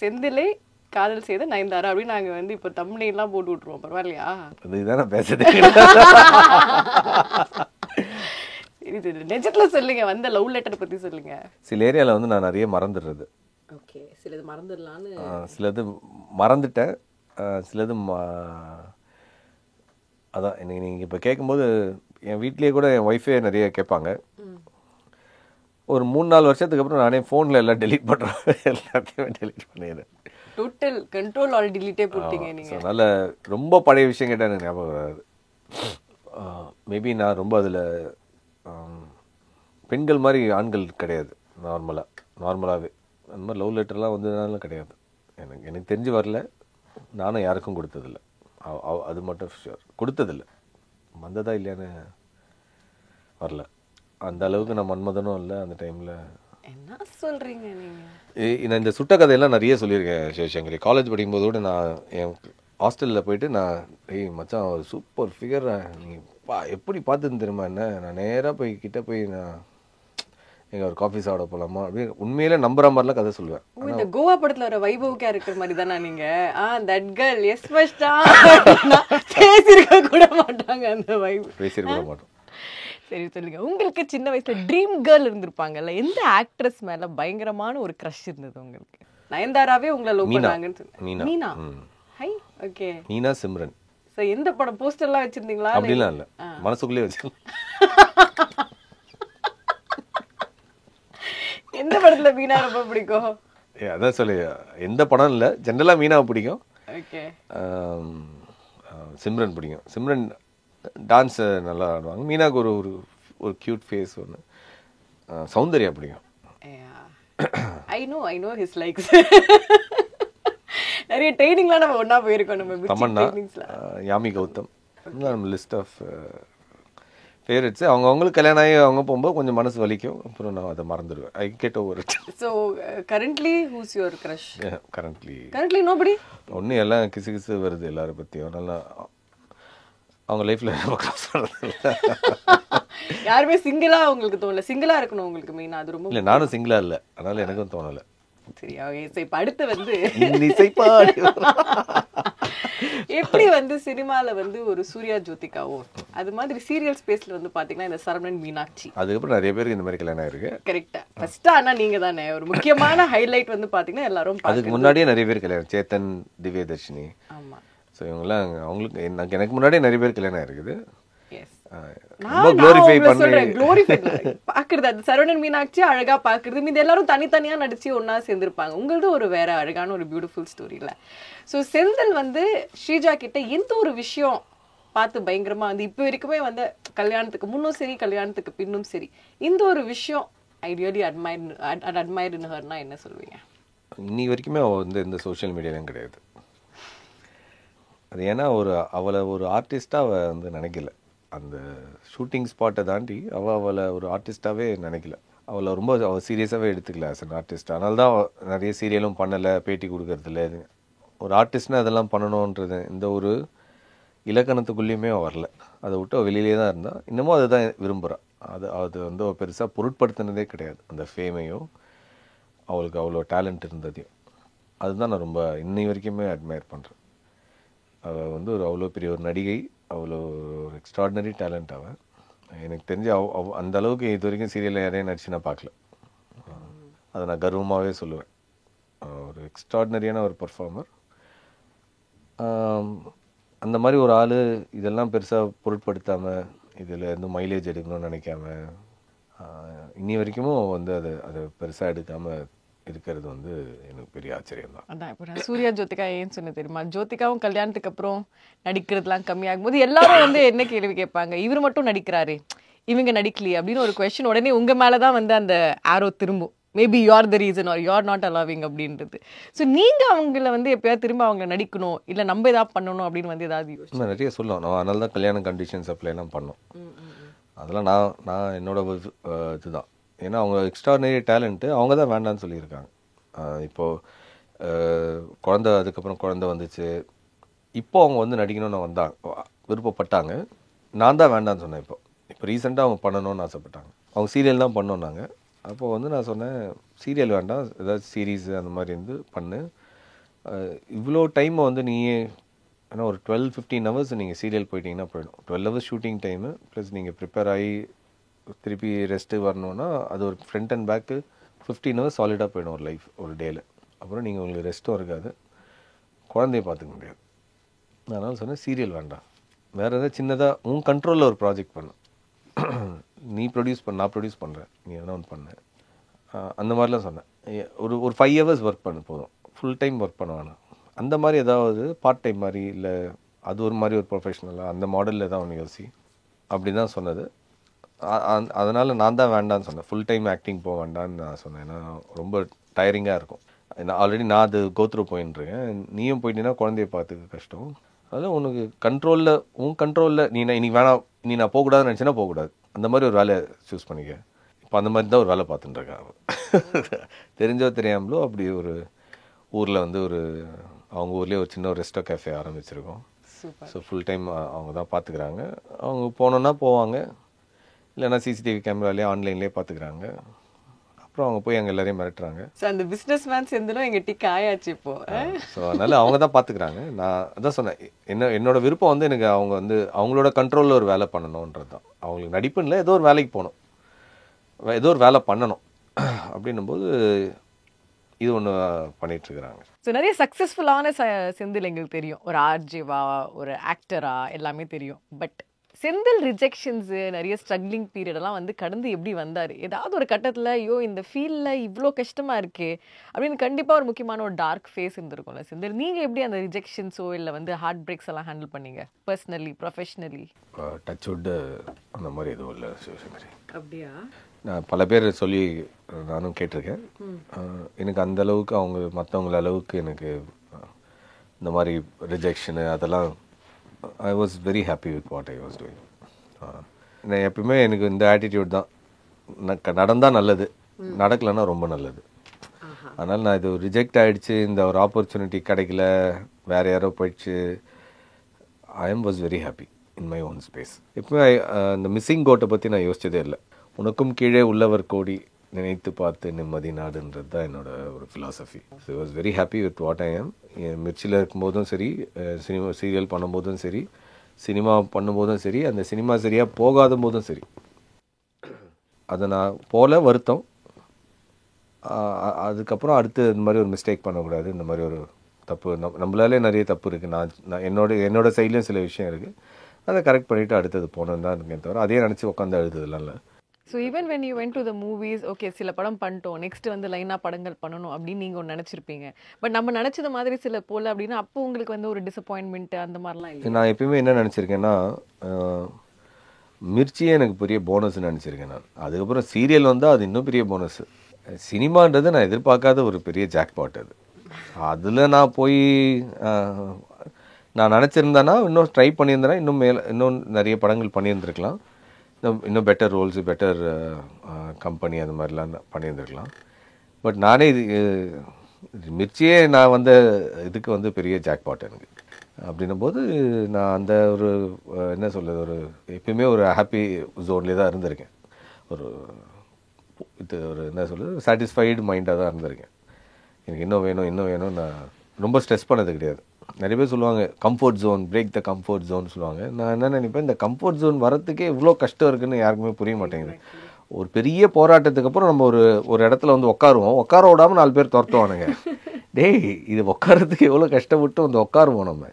செந்திலை காதல் செய்த நயன்தாரா அப்படின்னு நாங்க வந்து இப்போ தம்ப்நெயில்லாம் போட்டு விட்டுருவோம். பரவாயில்லையா? அதுதான் நான் பேசுறது. சரி, நிஜத்துல சொல்லுங்க, வந்த லவ் லெட்டர் பத்தி சொல்லுங்க. சில ஏரியாவில் வந்து நான் நிறைய மறந்துடுறது. ஓகே, சிலது மறந்துடலான்னு. சிலது மறந்துட்டேன், சிலது அதான் எனக்கு நீங்கள் இப்போ கேட்கும்போது என் வீட்லேயே கூட என் ஒய்ஃபே நிறைய கேட்பாங்க. ஒரு 3-4 வருஷத்துக்கு அப்புறம் நானே ஃபோனில் எல்லாம் டெலீட் பண்ணுறேன், எல்லாத்தையுமே டெலீட் பண்ணிடுறேன். டோட்டல் கண்ட்ரோல் ஆல் டிலீட்டே போட்டீங்க நீங்கள். அதனால் ரொம்ப பழைய விஷயம் கேட்டால் எனக்கு ஞாபகம் வராது. மேபி நான் ரொம்ப அதில் பெண்கள் மாதிரி ஆண்கள் கிடையாது. நார்மலாகவே அந்த மாதிரி லவ் லெட்டர்லாம் வந்ததுனாலும் கிடையாது. எனக்கு தெரிஞ்சு வரல, நானும் யாருக்கும் கொடுத்ததில்ல. அது மட்டும் ஷுர், கொடுத்ததில்ல. வந்ததா இல்லையான்னு வரல. அந்த அளவுக்கு நான் மன்மதனும் இல்லை அந்த டைமில். என்ன சொல்கிறீங்க நீங்கள்? நான் இந்த சுட்ட கதையெல்லாம் நிறைய சொல்லியிருக்கேன் சிவசங்கரி. காலேஜ் படிக்கும்போது கூட நான் என் ஹாஸ்டலில் போயிட்டு மச்சான் ஒரு சூப்பர் ஃபிகர், நீங்கள் எப்படி பார்த்துன்னு தெரியுமா என்ன, நான் நேராக போய் கிட்டே போய் நான் எங்கள் ஒரு காஃபி சாப்பிட போகலாமா அப்படின்னு உண்மையிலே நம்புற மாதிரிலாம் கதை சொல்லுவேன். இந்த கோவா படத்தில் வர வைபவ் கேரக்டர் மாதிரி தானே நீங்கள்? தட் கேர்ள் எஸ் ஃபர்ஸ்டா பேசியிருக்க கூட மாட்டாங்க, அந்த வைப் பேசியிருக்க கூட மாட்டோம். சரி சொல்லுங்க, உங்களுக்கு சின்ன வயசுல ட்ரீம் கேர்ள் இருந்திருப்பாங்கல்ல, எந்த ஆக்ட்ரஸ் மேல பயங்கரமான ஒரு க்ரஷ் இருந்தது உங்களுக்கு? நயன்தாராவே உங்களை லவ் பண்ணாங்கன்னு. Meena. High, okay. Meena, Simran. So எந்த படம் போஸ்டர்லாம் வச்சிருந்தீங்களா? அப்படிலாம் இல்ல, மனசுக்குள்ளே வச்சு. எந்த படத்துல மீனா ரொம்ப பிடிக்கும்? அதான் சொல்லு, எந்த படம் இல்லை, ஜென்ரலாக மீனாவை பிடிக்கும். ஓகே. சிம்ரன் பிடிக்கும். சிம்ரன் டான்ஸு நல்லா ஆடுவாங்க. மீனாவுக்கு ஒரு ஒரு க்யூட் ஃபேஸ் ஒன்று. சௌந்தர்யா பிடிக்கும். I know his likes. நிறைய ட்ரைனிங்லாம் நம்ம ஒன்றா போயிருக்கோம். நம்ம தமன்னா, யாமி கௌதம், நம்ம லிஸ்ட் ஆஃப் ஃபேவரட்ஸு. அவங்களுக்கு கல்யாணம் ஆகி அவங்க போகும்போது கொஞ்சம் மனசு வலிக்கும், அப்புறம் நான் அதை மறந்துடுவேன். I get over it. So currently who's your crush? Currently nobody. ஒன்றும் எல்லாம் கிசு கிசு வருது எல்லாரை பற்றியும். நல்லா அவங்க லைஃப்ல யாருமே சிங்கிளா உங்களுக்கு தோணல? சிங்கிளா இருக்கணும் உங்களுக்கு மெயினா, அது ரொம்ப இல்லை. நானும் சிங்கிளா இல்லை, அதனால எனக்கும் தோணலை. சரி, ஓகே. இப்போ அடுத்து வந்து எப்படி வந்து சினிமால வந்து ஒரு சூர்யா ஜோதிகாவோ அது மாதிரி சீரியல் ஸ்பேஸ்ல வந்து பாத்தீங்கன்னா இந்த சரவணன் மீனாட்சி, அதுக்கப்புறம் நிறைய பேருக்கு இந்த மாதிரி கல்யாணம் ஆயிருக்கு. கரெக்டா? ஃபர்ஸ்ட் ஆனா நீங்க தானே ஒரு முக்கியமான ஹைலைட் வந்து பாத்தீங்கன்னா எல்லாரும். அதுக்கு முன்னாடியே நிறைய பேர் கல்யாணம், சேத்தன், திவ்யதர்ஷினி. ஆமா. ஸோ இவங்கெல்லாம் அவங்களுக்கு எனக்கு முன்னாடியே நிறைய பேர் கல்யாணம் ஆயிருக்குது. பாக்குறது அது சரவணன் மீனாட்சி அழகா பாக்குறது, மீது எல்லாரும் தனித்தனியா நடிச்சு ஒன்னா சேர்ந்திருப்பாங்க. உங்களது ஒரு வேற அழகான ஒரு பியூட்டிஃபுல் ஸ்டோரியில. ஸோ செந்தில் வந்து ஸ்ரீஜா கிட்ட எந்த ஒரு விஷயம் பார்த்து பயங்கரமா வந்து இப்போ வரைக்குமே வந்து கல்யாணத்துக்கு முன்னும் சரி கல்யாணத்துக்கு பின்னும் சரி இந்த ஒரு விஷயம் ஐ ரியலி அட்மையர் இன் ஹர்னா என்ன சொல்லுவீங்க? இன்னி வரைக்குமே அவள் வந்து இந்த சோஷியல் மீடியாலையும் கிடையாது. அது ஏன்னா அவளை ஒரு ஆர்டிஸ்டாக அவள் வந்து நினைக்கல. அந்த ஷூட்டிங் ஸ்பாட்டை தாண்டி அவளை ஒரு ஆர்டிஸ்டாகவே நினைக்கல. அவள் சீரியஸாகவே எடுத்துக்கல ஆஸ் அன் ஆர்டிஸ்ட். அதனால தான் நிறைய சீரியலும் பண்ணலை, பேட்டி கொடுக்கறதில்ல. ஒரு ஆர்டிஸ்ட்னா அதெல்லாம் பண்ணணுன்றது இந்த ஒரு இலக்கணத்துக்குள்ளேயுமே வரல. அதை விட்டு வெளியிலே தான் இருந்தால். இன்னமும் அதை தான் விரும்புகிறான். அது வந்து அவள் பெருசாக பொருட்படுத்தினதே கிடையாது. அந்த ஃபேமையும் அவளுக்கு அவ்வளோ டேலண்ட் இருந்ததையும் அதுதான் நான் ரொம்ப இன்னை வரைக்குமே அட்மையர் பண்ணுறேன். அவள் வந்து அவ்வளோ பெரிய ஒரு நடிகை, அவ்வளோ ஒரு எக்ஸ்ட்ராடினரி டேலண்ட். அவள் எனக்கு தெரிஞ்சு அந்த அளவுக்கு இது வரைக்கும் சீரியலில் யாரையும் நடிச்சு நான் பார்க்கல. அதை நான் கர்வமாகவே சொல்லுவேன். ஒரு எக்ஸ்ட்ராடினரியான ஒரு பர்ஃபார்மர். அந்த மாதிரி ஒரு ஆள் இதெல்லாம் பெருசாக பொருட்படுத்தாமல், இதில் எதுவும் மைலேஜ் எடுக்கணும்னு நினைக்காம, இன்னி வரைக்கும் வந்து அதை பெருசாக எடுக்காமல் இருக்கிறது வந்து எனக்கு பெரிய ஆச்சரியம் தான். அதான் இப்போ நான் சூர்யா ஜோதிகா ஏன்னு சொன்ன தெரியுமா, ஜோதிகாவும் கல்யாணத்துக்கு அப்புறம் நடிக்கிறதுலாம் கம்மியாகும் போது எல்லாரும் வந்து என்ன கேள்வி கேட்பாங்க, இவர் மட்டும் நடிக்கிறாரு இவங்க நடிக்கலையே அப்படின்னு ஒரு கொஸ்டின் உடனே உங்க மேலதான் வந்து அந்த ஆரோ திரும்பும். Maybe you are the reason are you are not allowing அப்படின்றது. ஸோ நீங்க அவங்கள வந்து எப்பயாவது திரும்ப அவங்க நடிக்கணும் இல்லை நம்ம ஏதாவது பண்ணணும் அப்படின்னு வந்து ஏதாவது யோசிச்சு? நான் நிறைய சொல்லுவோம். நான் அதனால தான் கல்யாண கண்டிஷன்ஸ் அப்ளைலாம் பண்ணோம். அதெல்லாம் நான் என்னோட இதுதான். ஏன்னா அவங்க எக்ஸ்ட்ரானரி டேலண்ட்டு, அவங்க தான் வேண்டான்னு சொல்லியிருக்காங்க. இப்போது குழந்தை, அதுக்கப்புறம் குழந்தை வந்துச்சு, இப்போ அவங்க வந்து நடிக்கணும்னு வந்தாங்க, விருப்பப்பட்டாங்க. நான் தான் வேண்டான்னு சொன்னேன். இப்போ ரீசெண்டாக அவங்க பண்ணணும்னு ஆசைப்பட்டாங்க. அவங்க சீரியல் தான் பண்ணோன்னாங்க. அப்போது வந்து நான் சொன்னேன், சீரியல் வேண்டாம், ஏதாவது சீரீஸு அந்த மாதிரி இருந்து பண்ணு. இவ்வளோ டைமை வந்து நீயே, ஏன்னா ஒரு 12-15 ஹவர்ஸ் நீங்கள் சீரியல் போயிட்டீங்கன்னா போயிடும். 12 ஹவர்ஸ் ஷூட்டிங் டைமு ப்ளஸ் நீங்கள் ப்ரிப்பேர் ஆகி திருப்பி ரெஸ்ட்டு வரணுன்னா அது ஒரு ஃப்ரண்ட் அண்ட் பேக்கு 15 ஹவர்ஸ் சாலிடாக போயிடும் ஒரு லைஃப், ஒரு டேயில். அப்புறம் நீங்கள் உங்களுக்கு ரெஸ்ட்டும் இருக்காது, குழந்தைய பார்த்துக்க முடியாது. அதனால் சொன்னேன் சீரியல் வேண்டாம், வேறு எதாவது சின்னதாக உன் கண்ட்ரோலில் ஒரு ப்ராஜெக்ட் பண்ணு. நீ ப்ரொடியூஸ் பண்ண, நான் ப்ரொடியூஸ் பண்ணுறேன், நீ எதனா ஒன்று பண்ணு, அந்த மாதிரிலாம் சொன்னேன். ஒரு 5 ஹவர்ஸ் ஒர்க் பண்ணு போதும், ஃபுல் டைம் ஒர்க் பண்ண வேணாம். அந்த மாதிரி ஏதாவது பார்ட் டைம் மாதிரி, இல்லை அது ஒரு மாதிரி ஒரு ப்ரொஃபஷ்னலாக அந்த மாடலில் தான் ஒன்று யோசி அப்படி தான் சொன்னது. அதனால் நான் தான் வேண்டான்னு சொன்னேன், ஃபுல் டைம் ஆக்டிங் போக வேண்டான்னு நான் சொன்னேன். ஏன்னா ரொம்ப டயரிங்காக இருக்கும். ஆல்ரெடி நான் அது கோத்ரூ போயின்ட்டுருக்கேன், நீயும் போயிட்டீங்கன்னா குழந்தைய பார்த்துக்க கஷ்டம். அதனால் உனக்கு கண்ட்ரோலில், உன் கண்ட்ரோலில் நீ இன்னைக்கு வேணாம், நீ நான் போகக்கூடாதுன்னு நினச்சின்னா போகக்கூடாது, அந்த மாதிரி ஒரு வேலையை சூஸ் பண்ணிக்க. இப்போ அந்த மாதிரி தான் ஒரு வேலை பார்த்துட்டுருக்கேன். தெரிஞ்சோ தெரியாமலோ அப்படி ஒரு ஊரில் வந்து அவங்க ஊர்லேயே ஒரு சின்ன ஒரு ரெஸ்டோ கேஃபே ஆரம்பிச்சிருக்கோம். ஸோ ஃபுல் டைம் அவங்க தான் பார்த்துக்கிறாங்க. அவங்க போனோன்னா போவாங்க, இல்லைன்னா சிசிடிவி கேமராலேயே ஆன்லைன்லேயே பார்த்துக்கிறாங்க. அப்புறம் அவங்க போய் அங்கே எல்லாரையும் மிரட்டுறாங்க. ஸோ அந்த பிஸ்னஸ் மேன் சேர்ந்துடும் எங்கள் டிக் ஆயாச்சு இப்போ. ஸோ அதனால் அவங்க தான் பார்த்துக்கிறாங்க. நான் அதான் சொன்னேன், என்னோட விருப்பம் வந்து எனக்கு அவங்க வந்து அவங்களோட கண்ட்ரோலில் ஒரு வேலை பண்ணணுன்றது தான். அவங்களுக்கு நடிப்புன்னு இல்லை, ஏதோ ஒரு வேலைக்கு போகணும், ஏதோ ஒரு வேலை பண்ணணும் அப்படின்னும்போது இது ஒன்று பண்ணிகிட்ருக்குறாங்க. ஸோ நிறைய சக்ஸஸ்ஃபுல்லான செந்தில் எங்களுக்கு தெரியும், ஒரு ஆர்ஜேவா, ஒரு ஆக்டரா, எல்லாமே தெரியும். பட் செந்தில் ரிஜெக்ஷன்ஸு, நிறைய ஸ்ட்ரகிளிங் பீரியடெல்லாம் வந்து கடந்து எப்படி வந்தார்? ஏதாவது ஒரு கட்டத்தில் ஐயோ இந்த ஃபீல்டில் இவ்வளோ கஷ்டமாக இருக்கே அப்படின்னு கண்டிப்பாக ஒரு முக்கியமான ஒரு டார்க் ஃபேஸ் இருந்திருக்கும்ல செந்தில். நீங்கள் எப்படி அந்த ரிஜெக்ஷன்ஸோ இல்லை வந்து ஹார்ட் பிரேக்ஸ் எல்லாம் ஹேண்டில் பண்ணீங்க, பர்சனலி ப்ரொஃபஷ்னலி? டச் வுட் அந்த மாதிரி எதுவும் இல்லை சிவசங்கரி. அப்படியா? நான் பல பேர் சொல்லி நானும் கேட்டிருக்கேன். எனக்கு அந்த அளவுக்கு அவங்க மற்றவங்கள அளவுக்கு எனக்கு இந்த மாதிரி ரிஜெக்ஷனு அதெல்லாம் I was very happy with what I was doing. நான் எப்பவுமே எனக்கு இந்த ஆட்டிடியூட் தான், நடந்தால் நல்லது, நடக்கலைன்னா ரொம்ப நல்லது. அதனால் நான் இது ரிஜெக்ட் ஆகிடுச்சு, இந்த ஒரு ஆப்பர்ச்சுனிட்டி கிடைக்கல, வேறு யாரோ போயிடுச்சு, I was very happy in my own space. எப்பவுமே இந்த மிஸ்ஸிங் கோட்டை பற்றி நான் யோசிச்சதே இல்லை. உனக்கும் கீழே உள்ளவர் கோடி, நினைத்து பார்த்து நிம்மதி நாடுன்றது தான் என்னோட ஒரு philosophy. So I was very happy with what I ஆம். மிர்ச்சியில் இருக்கும்போதும் சரி, சினிமா சீரியல் பண்ணும்போதும் சரி, சினிமா பண்ணும்போதும் சரி, அந்த சினிமா சரியாக போகாத போதும் சரி, அதை நான் போல வருத்தம். அதுக்கப்புறம் அடுத்து இந்த மாதிரி ஒரு மிஸ்டேக் பண்ணக்கூடாது, இந்த மாதிரி ஒரு தப்பு நம்மளாலே நிறைய தப்பு இருக்குது. நான் என்னோட சைட்லேயும் சில விஷயம் இருக்குது, அதை கரெக்ட் பண்ணிவிட்டு அடுத்தது போகணும் தான் இருக்கேன் தவிர அதே நினச்சி உட்காந்து அழுதுலாம் இல்லை. So even when you went to the movies, okay சில படம் பண்ணிட்டோம், நெக்ஸ்ட் வந்து லைனாக படங்கள் பண்ணணும் அப்படின்னு நீங்கள் ஒன்று நினச்சிருப்பீங்க. பட் நம்ம நினச்சது மாதிரி சில போல் அப்படின்னா அப்போ உங்களுக்கு வந்து ஒரு டிசப்பாயின்மெண்ட் அந்த மாதிரிலாம் இல்லை? நான் எப்பயுமே என்ன நினச்சிருக்கேன்னா, மிர்ச்சியே எனக்கு பெரிய போனஸ்ன்னு நினச்சிருக்கேன் நான். அதுக்கப்புறம் சீரியல் வந்தால் அது இன்னும் பெரிய போனஸ். சினிமான்றது நான் எதிர்பார்க்காத ஒரு பெரிய ஜாக்பாட். அதில் நான் போய் நான் நினச்சிருந்தேன்னா, இன்னும் ட்ரை பண்ணியிருந்தேன்னா இன்னும் நிறைய படங்கள் பண்ணியிருந்துருக்கலாம், இன்னும் பெட்டர் ரோல்ஸு, பெட்டர் கம்பெனி அந்த மாதிரிலாம் பண்ணியிருந்துருக்கலாம். பட் நானே இது மிர்ச்சியே நான் வந்த இதுக்கு வந்து பெரிய ஜாக்பாட் எனக்கு. அப்படின்னும் போது நான் அந்த ஒரு என்ன சொல்கிறது, ஒரு எப்பயுமே ஒரு ஹாப்பி ஜோன்லேயே தான் இருந்திருக்கேன். ஒரு என்ன சொல்கிறது, சாட்டிஸ்ஃபைடு மைண்டாக தான் இருந்திருக்கேன். எனக்கு இன்னும் வேணும் நான் ரொம்ப ஸ்ட்ரெஸ் பண்ணது கிடையாது. நிறைய பேர் சொல்லுவாங்க comfort zone, break the comfort zone சொல்லுவாங்க. நான் என்ன நினைப்பேன், இந்த கம்ஃபர்ட் ஜோன் வரத்துக்கே இவ்வளோ கஷ்டம் இருக்குன்னு யாருக்குமே புரிய மாட்டேங்குது. ஒரு பெரிய போராட்டத்துக்கு அப்புறம் நம்ம ஒரு இடத்துல வந்து உட்கார விடாமல் 4 பேர் துரத்துவானுங்க. டேய் இது உட்காரத்துக்கு எவ்வளோ கஷ்டப்பட்டு வந்து உட்காருவோம் நம்ம.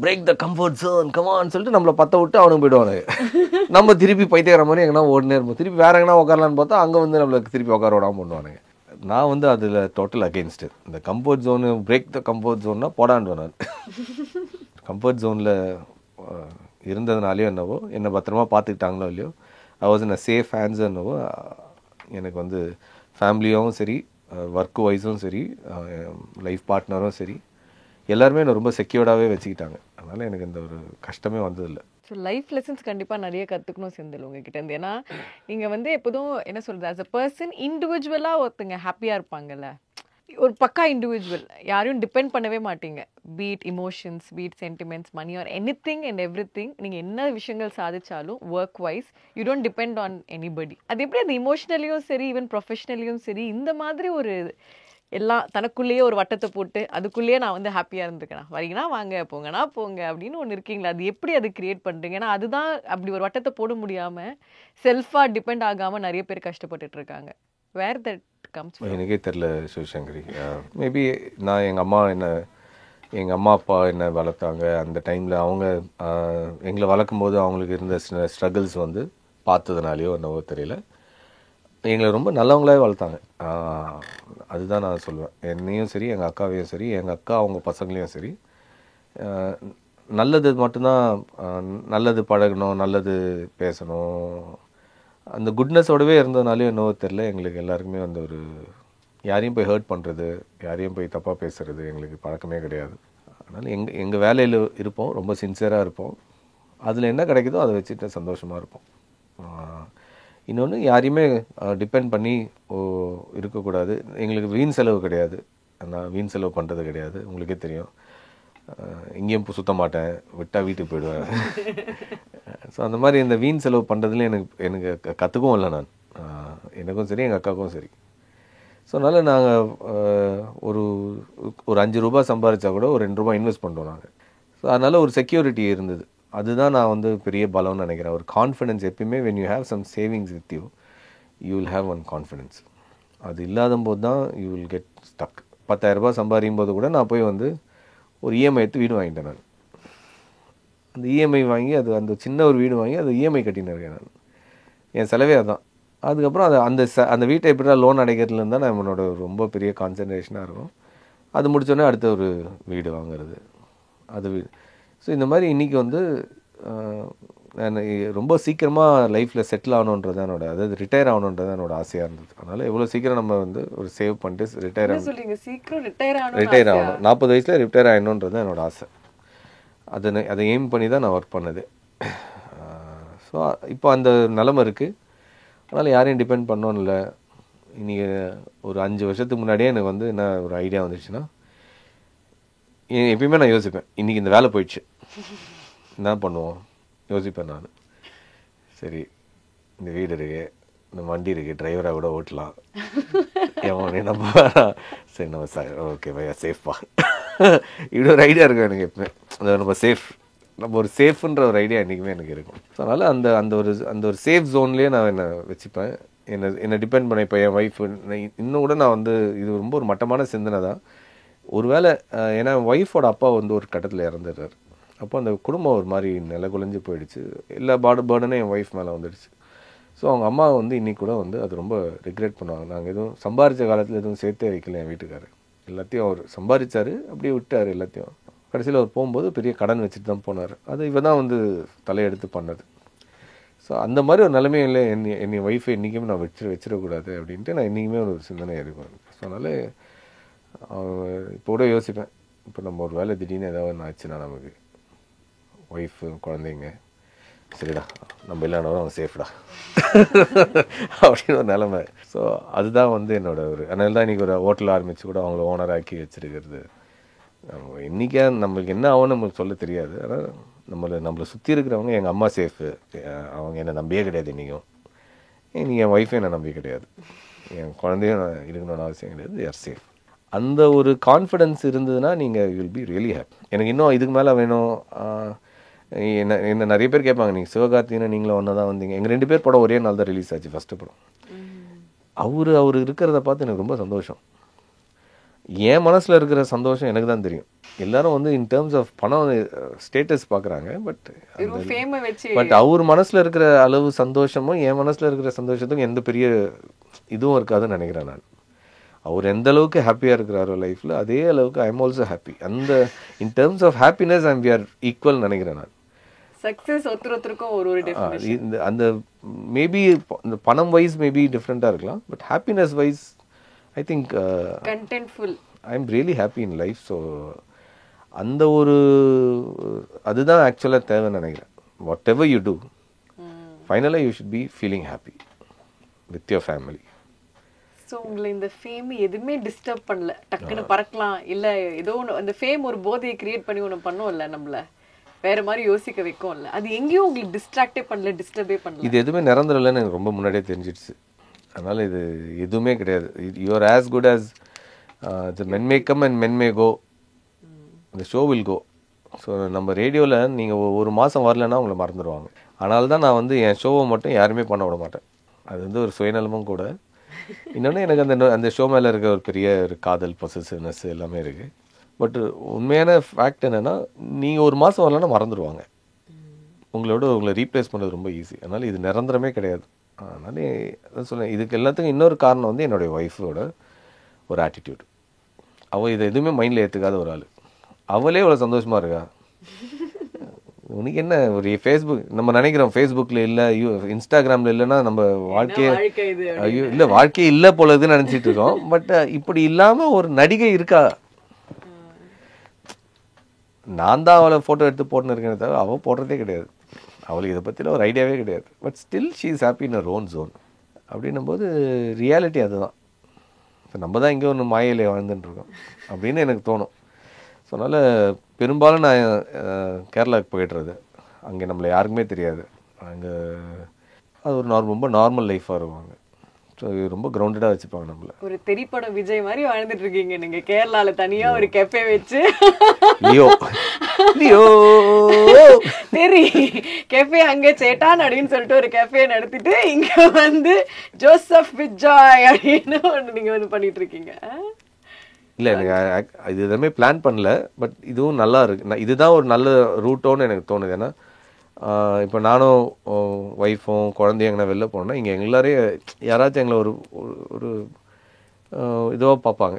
பிரேக் த கம்ஃபர்ட் ஜோன் கமான்னு சொல்லிட்டு நம்மளை பற்ற விட்டு அவனுக்கு போயிடுவானுங்க. நம்ம திருப்பி பைத்தியக்கிற மாதிரி எங்கன்னா ஓடினே இருப்போம். திருப்பி வேற எங்கன்னா உட்காரலான்னு பார்த்தா அங்கே வந்து நம்மளுக்கு திருப்பி உட்கார விடாமல் பண்ணுவானுங்க. நான் வந்து அதில் டோட்டல் அகெயின்ஸ்டு. இந்த comfort zone, break the comfort ஜோன்னா போடாண்டுவேன் நான். கம்ஃபர்ட் ஜோனில் இருந்ததுனாலையோ என்னவோ, என்னை பத்திரமா பார்த்துக்கிட்டாங்களோ இல்லையோ, I was in a safe hands என்னவோ, எனக்கு வந்து ஃபேமிலியாகவும் சரி, ஒர்க் வைஸும் சரி, லைஃப் பார்ட்னரும் சரி, எல்லாருமே என்னை ரொம்ப செக்யூர்டாகவே வச்சுக்கிட்டாங்க. அதனால் எனக்கு இந்த ஒரு கஷ்டமே வந்ததில்லை. ஸோ லைஃப் லெசன்ஸ் கண்டிப்பாக நிறைய கற்றுக்கணும் செந்தில் உங்ககிட்ட இருந்து. ஏன்னா நீங்கள் வந்து எப்போதும் என்ன சொல்கிறது, ஆஸ் அ பர்சன் இண்டிவிஜுவலாக ஒருத்தங்க ஹாப்பியாக இருப்பாங்கல்ல, ஒரு பக்கா இண்டிவிஜுவல், யாரையும் டிபெண்ட் பண்ணவே மாட்டீங்க. Be it emotions, be it sentiments, money or anything and everything. நீங்கள் என்ன விஷயங்கள் சாதிச்சாலும் work wise you don't depend on anybody. அது எப்படி அது இமோஷ்னலியும் சரி, ஈவன் ப்ரொஃபஷ்னலியும் சரி, இந்த மாதிரி ஒரு எல்லாம் தனக்குள்ளேயே ஒரு வட்டத்தை போட்டு அதுக்குள்ளேயே நான் வந்து ஹாப்பியாக இருந்துக்கிறேன், வரீங்கன்னா வாங்க, போங்கன்னா போங்க அப்படின்னு ஒன்று இருக்கீங்களா? அது எப்படி அது கிரியேட் பண்ணுறீங்க? ஏன்னா அதுதான், அப்படி ஒரு வட்டத்தை போட முடியாமல் செல்ஃபாக டிபெண்ட் ஆகாமல் நிறைய பேர் கஷ்டப்பட்டுட்டு இருக்காங்க. வேர் தட் கம்ஸ்? எனக்கே தெரில சிவசங்கரி. மேபி நான் எங்கள் அம்மா அப்பா என்ன வளர்த்தாங்க அந்த டைமில், அவங்க எங்களை வளர்க்கும்போது அவங்களுக்கு இருந்த ஸ்ட்ரகிள்ஸ் வந்து பார்த்ததுனாலையோ என்னவோ தெரியல, எங்களை ரொம்ப நல்லவங்களாவே வளர்த்தாங்க. அதுதான் நான் சொல்லுவேன். என்னையும் சரி, எங்கள் அக்காவையும் சரி, எங்கள் அக்கா அவங்க பசங்களையும் சரி, நல்லது மட்டும்தான், நல்லது பழகணும், நல்லது பேசணும், அந்த குட்னஸோடவே இருந்ததுனாலே என்னவோ தெரில, எங்களுக்கு எல்லாருக்குமே அந்த ஒரு யாரையும் போய் ஹர்ட் பண்ணுறது, யாரையும் போய் தப்பாக பேசுகிறது எங்களுக்கு பழக்கமே கிடையாது. அதனால் எங்கள் வேலையில் இருப்போம், ரொம்ப சின்சியராக இருப்போம், அதில் என்ன கிடைக்குதோ அதை வச்சுட்டு சந்தோஷமாக இருப்போம். இன்னொன்று, யாரையுமே டிபெண்ட் பண்ணி இருக்கக்கூடாது. எங்களுக்கு வீண் செலவு கிடையாது. நான் வீண் செலவு பண்ணுறது கிடையாது, உங்களுக்கே தெரியும். எங்கேயும் சுற்ற மாட்டேன், விட்டால் வீட்டுக்கு போயிடுவேன். ஸோ அந்த மாதிரி இந்த வீண் செலவு பண்ணுறதுல எனக்கு கற்றுக்கவும் இல்லை நான், எனக்கும் சரி எங்கள் அக்காவுக்கும் சரி. ஸோ அதனால் நாங்கள் ஒரு 5 ரூபா சம்பாதிச்சா கூட ஒரு 2 ரூபா இன்வெஸ்ட் பண்ணுறோம் நாங்கள். ஸோ அதனால் ஒரு செக்யூரிட்டி இருந்தது. அதுதான் நான் வந்து பெரிய பலம்னு நினைக்கிறேன். ஒரு கான்ஃபிடென்ஸ் எப்பயுமே, when you have some savings with you, you will have one confidence. அது இல்லாத போது தான் you will get stuck. 10,000 ரூபாய் சம்பாதிக்கும் போது கூட நான் போய் வந்து ஒரு இஎம்ஐ எடுத்து வீடு வாங்கிட்டேன் நான். அந்த இஎம்ஐ வாங்கி அந்த சின்ன ஒரு வீடு வாங்கி அது இஎம்ஐ கட்டின்னு இருக்கேன் நான். என் செலவே அதுதான். அதுக்கப்புறம் அந்த வீட்டை எப்படி தான் லோன் அடைக்கிறதுல இருந்தால் நான் என்னோட ரொம்ப பெரிய கான்சன்ட்ரேஷனாக இருக்கும். அது முடித்தோடனே அடுத்த ஒரு வீடு வாங்குறது, அது வீடு. ஸோ இந்த மாதிரி இன்றைக்கி வந்து நான் ரொம்ப சீக்கிரமாக லைஃப்பில் செட்டில் ஆகணுன்றது தான் அதாவது ரிட்டையர் ஆகணுன்றது தான் என்னோடய ஆசையாக இருந்தது. அதனால் எவ்வளோ சீக்கிரம் நம்ம வந்து ஒரு சேவ் பண்ணிட்டு ரிட்டையர் ஆகணும். 40 வயசில் ரிட்டையர் ஆகணுன்றது தான் என்னோடய ஆசை. அதை எய்ம் பண்ணி தான் நான் ஒர்க் பண்ணது. ஸோ இப்போ அந்த நிலமை இருக்குது. அதனால் யாரையும் டிபெண்ட் பண்ணோன்னு இல்லை. இன்றைக்கி ஒரு 5 வருஷத்துக்கு முன்னாடியே எனக்கு வந்து என்ன ஒரு ஐடியா வந்துச்சுன்னா, எப்பயுமே நான் யோசிப்பேன், இன்றைக்கி இந்த வேலை போயிடுச்சு என்ன பண்ணுவோம் யோசிப்பேன் நான். சரி, இந்த வீடு இருக்குது, இந்த வண்டி இருக்குது, டிரைவராக கூட ஓட்டலாம், எவனே நம்ம சரி நம்ம ஓகே பையா சேஃபா இப்படி ஒரு ஐடியா இருக்கும் எனக்கு எப்பவுமே. நம்ம ஒரு சேஃப்ன்ற ஒரு ஐடியா என்றைக்குமே எனக்கு இருக்கும். ஸோ அதனால் அந்த ஒரு சேஃப் ஜோன்லேயே நான் என்னை வச்சுப்பேன். என்னை டிபெண்ட் பண்ண இப்போ என் ஒய்ஃபு இன்னும் கூட நான் வந்து இது ரொம்ப ஒரு மட்டமான சிந்தனை தான். ஒருவேளை ஏன்னா ஒய்ஃபோட அப்பா வந்து ஒரு கட்டத்தில் இறந்துடுறாரு. அப்போ அந்த குடும்பம் ஒரு மாதிரி நிலகுலைஞ்சு போயிடுச்சு. எல்லா பேர்டனும் என் ஒய்ஃப் மேலே வந்துடுச்சு. ஸோ அவங்க அம்மா வந்து இன்றைக்கி கூட வந்து அது ரொம்ப ரிக்ரெட் பண்ணுவாங்க. நாங்கள் எதுவும் சம்பாதிச்ச காலத்தில் எதுவும் சேர்த்தே வைக்கல என் வீட்டுக்காரர். எல்லாத்தையும் அவர் சம்பாதிச்சார், அப்படியே விட்டார் எல்லாத்தையும். கடைசியில் அவர் போகும்போது பெரிய கடன் வச்சுட்டு தான் போனார். அது இவ தான் வந்து தலையெடுத்து பண்ணது. ஸோ அந்த மாதிரி ஒரு நிலைமையில் என்னை ஒய்ஃபை இன்றைக்குமே நான் வச்சிடக்கூடாது அப்படின்ட்டு நான் இன்றைக்குமே ஒரு சிந்தனை இருக்கும். ஸோ அதனால் இப்போ கூட யோசிப்பேன், இப்போ நம்ம ஒரு வேலை திடீர்னு ஏதாவது ஒன்று ஆச்சுன்னா நமக்கு ஒய்ஃபு குழந்தைங்க சரிடா நம்ம இல்லைனாலும் அவங்க சேஃப்டா அப்படின்னு ஒரு நிலைமை. ஸோ அதுதான் வந்து என்னோட ஒரு அதனால தான் இன்றைக்கி ஒரு ஹோட்டல் ஆரம்பித்து கூட அவங்கள ஓனராக்கி வச்சுருக்கிறது. நம்ம இன்றைக்கா நம்மளுக்கு என்ன ஆகும்னு நம்மளுக்கு சொல்ல தெரியாது. ஆனால் நம்மளை சுற்றி இருக்கிறவங்க, எங்கள் அம்மா சேஃபு, அவங்க என்னை நம்பியே கிடையாது. இன்றைக்கும் நீங்கள் என் ஒய்ஃபே என்னை நம்பியே கிடையாது, என் குழந்தையும் இருக்கணும்னு அவசியம் கிடையாது. They are safe. அந்த ஒரு கான்ஃபிடென்ஸ் இருந்ததுன்னா நீங்கள் வில் பி ரியலி ஹாப்பி. எனக்கு இன்னும் இதுக்கு மேலே வேணும். என்ன நிறைய பேர் கேட்பாங்க, நீங்கள் சிவகார்த்திகேயன் நீங்களும் ஒன்றா தான் வந்தீங்க. எங்கள் 2 பேர் படம் ஒரே நாள் தான் ரிலீஸ் ஆச்சு, ஃபஸ்ட்டு படம். அவர் இருக்கிறத பார்த்து எனக்கு ரொம்ப சந்தோஷம். என் மனசில் இருக்கிற சந்தோஷம் எனக்கு தான் தெரியும். எல்லாரும் வந்து இன் டேர்ம்ஸ் ஆஃப் பணம் ஸ்டேட்டஸ் பார்க்குறாங்க. பட் அவர் மனசில் இருக்கிற அளவு சந்தோஷமும் என் மனசில் இருக்கிற சந்தோஷத்துக்கும் எந்த பெரிய இதுவும் இருக்காதுன்னு நினைக்கிறேன் நான். அவர் எந்த அளவுக்கு ஹாப்பியாக இருக்கிறாரோ லைஃப்பில் அதே அளவுக்கு ஐ எம் ஆல்சோ ஹாப்பி. அந்த in terms of happiness we are equal நினைக்கிறேன் நான். சக்ஸஸ் ஒருத்தருக்கும் ஒரு டெஃபினிஷன். அந்த மேபி இந்த பணம் வைஸ் மேபி டிஃப்ரெண்ட்டாக இருக்கலாம், but happiness wise I think contentful I am really happy in life. So அந்த ஒரு அதுதான் ஆக்சுவலாக தேவைன்னு நினைக்கிறேன். வாட் எவர் யூ டூ ஃபைனலாக you should be feeling happy with your family. So உங்களை இந்த ஃபேம் எதுவுமே டிஸ்டர்ப் பண்ணல, டக்குன்னு பறக்கலாம் இல்லை ஏதோ ஒன்று அந்த ஃபேம் ஒரு போதையை கிரியேட் பண்ணி ஒன்று பண்ணோம் இல்லை, நம்மள வேற மாதிரி யோசிக்க வைக்கும் இல்லை, அது எங்கேயும் உங்களுக்கு டிஸ்ட்ராக்டே பண்ணல, டிஸ்டர்பே பண்ணல. இது எதுவுமே நிரந்தரம் இல்லைன்னு எனக்கு ரொம்ப முன்னாடியே தெரிஞ்சிடுச்சு. அதனால் இது எதுவுமே கிடையாது. You are as good as men may come and men may go, இந்த ஷோ வில் கோ. ஸோ நம்ம ரேடியோவில் நீங்கள் ஒரு மாதம் வரலன்னா உங்களை மறந்துடுவாங்க. அதனால தான் நான் வந்து என் ஷோவை மட்டும் யாருமே பண்ண விட மாட்டேன். அது வந்து ஒரு சுயநலமும் கூட. இன்னொன்று எனக்கு அந்த ஷோ மேலே இருக்க ஒரு பெரிய ஒரு காதல், பொசசிவ்னஸ் எல்லாமே இருக்குது. பட் உண்மையான ஃபேக்ட் என்னென்னா, நீங்கள் ஒரு மாதம் வரலன்னா மறந்துடுவாங்க. உங்களை ரீப்ளேஸ் பண்ணுறது ரொம்ப ஈஸி. அதனால் இது நிரந்தரமே கிடையாது. அதனால அதான் சொல்லேன், இதுக்கு எல்லாத்துக்கும் இன்னொரு காரணம் வந்து என்னுடைய ஒய்ஃபோட ஒரு ஆட்டிடியூட். அவள் இதை எதுவுமே மைண்டில் ஏற்றுக்காத ஒரு ஆள். அவளே இவ்வளோ சந்தோஷமாக இருக்கா. உனக்கு என்ன ஒரு ஃபேஸ்புக் நம்ம நினைக்கிறோம், ஃபேஸ்புக்கில் இல்லை, இன்ஸ்டாகிராமில் இல்லைன்னா நம்ம வாழ்க்கையே ஐயோ இல்லை வாழ்க்கையே இல்லை போலதுன்னு நினச்சிட்டு இருக்கோம். பட் இப்படி இல்லாமல் ஒரு நடிகை இருக்கா. நான் தான் அவளை ஃபோட்டோ எடுத்து போட்டுன்னு இருக்கேன்னு தவிர அவள் போடுறதே கிடையாது. அவளுக்கு இதை பற்றின ஒரு ஐடியாவே கிடையாது. But still she is happy in her own zone. அப்படின்னும் போது ரியாலிட்டி அதுதான். இப்போ நம்ம தான் இங்கே ஒன்று மாயிலே வாழ்ந்துட்டுருக்கோம் அப்படின்னு எனக்கு தோணும். ஸோ அதனால் பெரும்பாலும் நான் கேரளாவுக்கு போயிடுறது. அங்கே நம்மளை யாருக்குமே தெரியாது. அங்கே அது ஒரு ரொம்ப நார்மல் லைஃபாக இருக்கும். அங்கே ஸோ ரொம்ப கிரவுண்டடாக வச்சுப்பாங்க நம்மள. ஒரு திரைப்படம் விஜய் மாதிரி வாழ்ந்துட்டு இருக்கீங்க நீங்கள் கேரளாவில் தனியாக ஒரு கெஃபே வச்சு. லியோ சரி, கெஃபே அங்கே சேட்டான் அப்படின்னு சொல்லிட்டு ஒரு கெஃபே நடத்திட்டு இங்கே வந்து ஜோசப் விஜய் அப்படின்னு ஒன்று நீங்கள் வந்து பண்ணிட்டு இருக்கீங்க. இல்லை, எனக்கு இது எதுவுமே பிளான் பண்ணல. பட் இதுவும் நல்லா இருக்குது. இதுதான் ஒரு நல்ல ரூட்டோன்னு எனக்கு தோணுது. ஏன்னா இப்போ நானும் ஒய்ஃபும் குழந்தைய எங்கன்னா வெளில போனோன்னா இங்கே எல்லாரையும் யாராச்சும் எங்களை ஒரு ஒரு இதுவாக பார்ப்பாங்க.